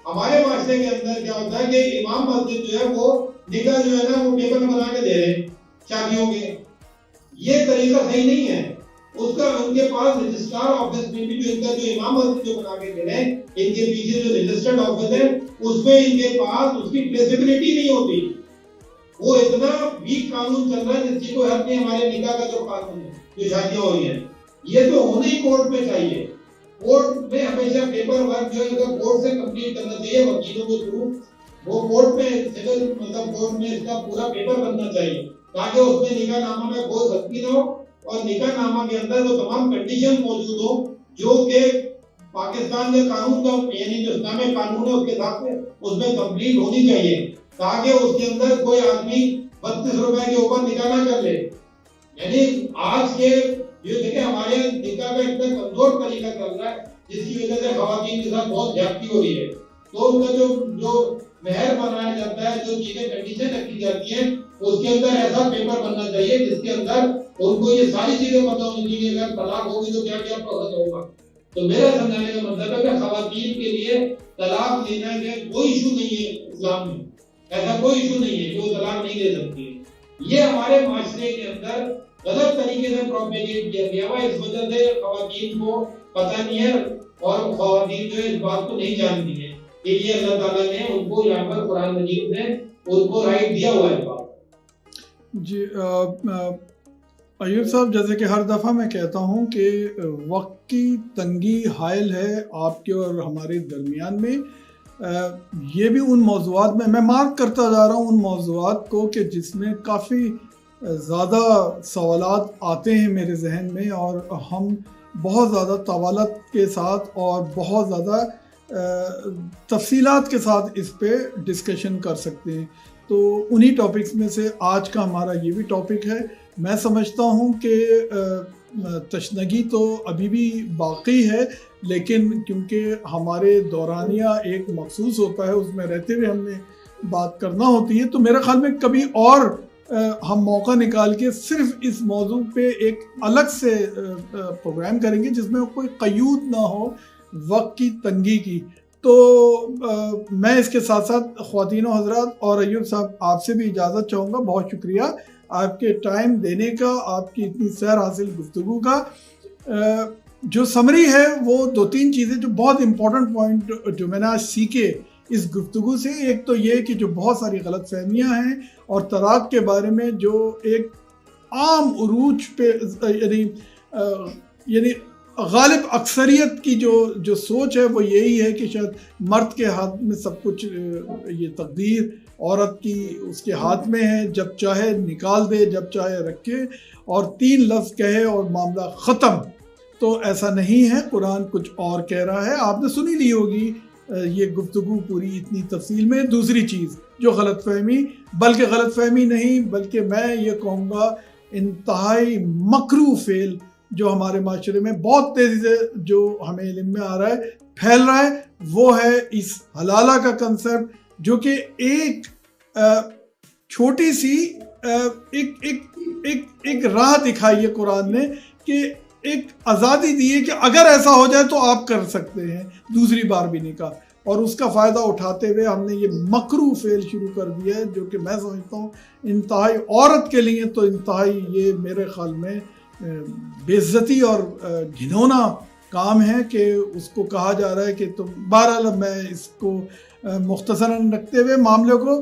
ہمارے معاشرے کے اندر کیا ہوتا ہے کہ امام مسجد جو ہے وہ نکاح جو ہے نا وہ پیپر میں بنا کے دے رہے ہیں شادیوں کے، یہ طریقہ صحیح نہیں ہے۔ اس کا ان کے پاس رجسٹرار آفس میں بھی جو ان کا جو امام مسجد جو بنا کے دے رہے ہیں، ان کے پیچھے جو رجسٹرڈ آفس ہے اس میں ان کے پاس اس کی ٹریسیبلٹی نہیں ہوتی۔ وہ اتنا ویک قانون چل رہا ہے جس کی کوئی حد نہیں ہمارے نکاح کا جو قانون ہے جو شادیاں ہو رہی ہیں، یہ تو ہونا ہی کورٹ میں چاہیے۔ کورٹ میں ہمیشہ پیپر ورک جو ہے کورٹ سے کمپلیٹ کرنا چاہیے وکیلوں کے تھرو، وہ کورٹ میں سول مطلب کورٹ میں اس کا پورا پیپر بننا چاہیے تاکہ اس میں نکاح نامہ میں کوئی غلطی نہ ہو، اور نکاح نامہ کے اندر وہ تمام کنڈیشن موجود ہوں جو کہ پاکستان کے قانون کا یعنی جو اسلامی قانون ہے اس کے حساب سے اس میں کمپلیٹ ہونی چاہیے، تاکہ اس کے اندر کوئی آدمی 32 روپے کے اوپر نکاح نہ کر لے۔ یعنی آج کے یہ دیکھیں ہمارے نکاح کا اتنا کمزور طریقہ چل رہا ہے جس کی وجہ سے خواتین کے ساتھ بہت زیادتی ہو رہی ہے، تو ان کا جو مہر بنایا جاتا ہے، جو چیزیں کنڈیشن رکھی جاتی ہیں، اس کے اندر ایسا پیپر بننا چاہیے جس کے اندر ان کو یہ ساری چیزیں پتہ ہونی چاہیے، اگر طلاق ہوگی تو کیا کیا پروسیس ہوگا۔ تو میرا سمجھانے کا مطلب ہے کہ خواتین کے لیے طلاق لینا ہے کوئی ایشو نہیں ہے، اسلام میں ایسا کوئی ایشو نہیں ہے کہ وہ طلاق نہیں لے سکتی ہے۔ یہ ہمارے معاشرے کے اندر غلط طریقے سے پروپیگیٹ کیا گیا ہوا، اس وجہ سے خواتین کو پتہ نہیں ہے، اور خواتین جو ہے اس بات کو نہیں جانتی ہے کہ یہ اللہ تعالیٰ نے ان کو یہاں پر قرآن مجید میں ان کو رائٹ دیا ہوا ہے بات۔ جی ایوب صاحب، جیسے کہ ہر دفعہ میں کہتا ہوں کہ وقت کی تنگی حائل ہے آپ کے اور ہمارے درمیان میں، یہ بھی ان موضوعات میں مارک کرتا جا رہا ہوں ان موضوعات کو کہ جس میں کافی زیادہ سوالات آتے ہیں میرے ذہن میں، اور ہم بہت زیادہ طوالت کے ساتھ اور بہت زیادہ تفصیلات کے ساتھ اس پہ ڈسکشن کر سکتے ہیں۔ تو انہی ٹاپکس میں سے آج کا ہمارا یہ بھی ٹاپک ہے۔ میں سمجھتا ہوں کہ تشنگی تو ابھی بھی باقی ہے، لیکن کیونکہ ہمارے دورانیہ ایک مخصوص ہوتا ہے، اس میں رہتے ہوئے ہم نے بات کرنا ہوتی ہے، تو میرے خیال میں کبھی اور ہم موقع نکال کے صرف اس موضوع پہ ایک الگ سے پروگرام کریں گے جس میں کوئی قیود نہ ہو وقت کی تنگی کی۔ تو میں اس کے ساتھ ساتھ خواتین و حضرات اور ایوب صاحب آپ سے بھی اجازت چاہوں گا۔ بہت شکریہ آپ کے ٹائم دینے کا، آپ کی اتنی سیر حاصل گفتگو کا۔ جو سمری ہے وہ 2-3 چیزیں جو بہت امپورٹنٹ پوائنٹ جو میں نے آج سیکھے اس گفتگو سے، ایک تو یہ کہ جو بہت ساری غلط فہمیاں ہیں اور طلاق کے بارے میں جو ایک عام عروج پہ یعنی غالب اکثریت کی جو سوچ ہے وہ یہی ہے کہ شاید مرد کے ہاتھ میں سب کچھ، یہ تقدیر عورت کی اس کے ہاتھ میں ہے، جب چاہے نکال دے جب چاہے رکھے، اور 3 لفظ کہے اور معاملہ ختم۔ تو ایسا نہیں ہے، قرآن کچھ اور کہہ رہا ہے۔ آپ نے سنی لی ہوگی یہ گفتگو پوری اتنی تفصیل میں. دوسری چیز جو غلط فہمی، بلکہ غلط فہمی نہیں بلکہ میں یہ کہوں گا انتہائی مکروہ فعل جو ہمارے معاشرے میں بہت تیزی سے جو ہمیں علم میں آ رہا ہے، پھیل رہا ہے، وہ ہے اس حلالہ کا کنسیپٹ، جو کہ ایک چھوٹی سی ایک راہ دکھائی ہے قرآن نے، کہ ایک آزادی دی ہے کہ اگر ایسا ہو جائے تو آپ کر سکتے ہیں دوسری بار بھی نکاح، اور اس کا فائدہ اٹھاتے ہوئے ہم نے یہ مکروہ فعل شروع کر دیا ہے، جو کہ میں سمجھتا ہوں انتہائی عورت کے لیے تو انتہائی یہ میرے خیال میں بے عزتی اور گھنونا کام ہے کہ اس کو کہا جا رہا ہے کہ تم. بہرحال میں اس کو مختصراً رکھتے ہوئے معاملے کو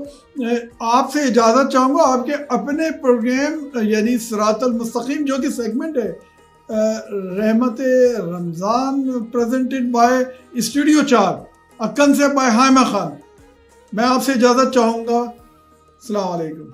آپ سے اجازت چاہوں گا. آپ کے اپنے پروگرام یعنی صراط المستقیم جو کہ سیگمنٹ ہے Rehmat Ramzan presented by studio 4 concept by Haima Khan, میں آپ سے اجازت چاہوں گا. السلام علیکم.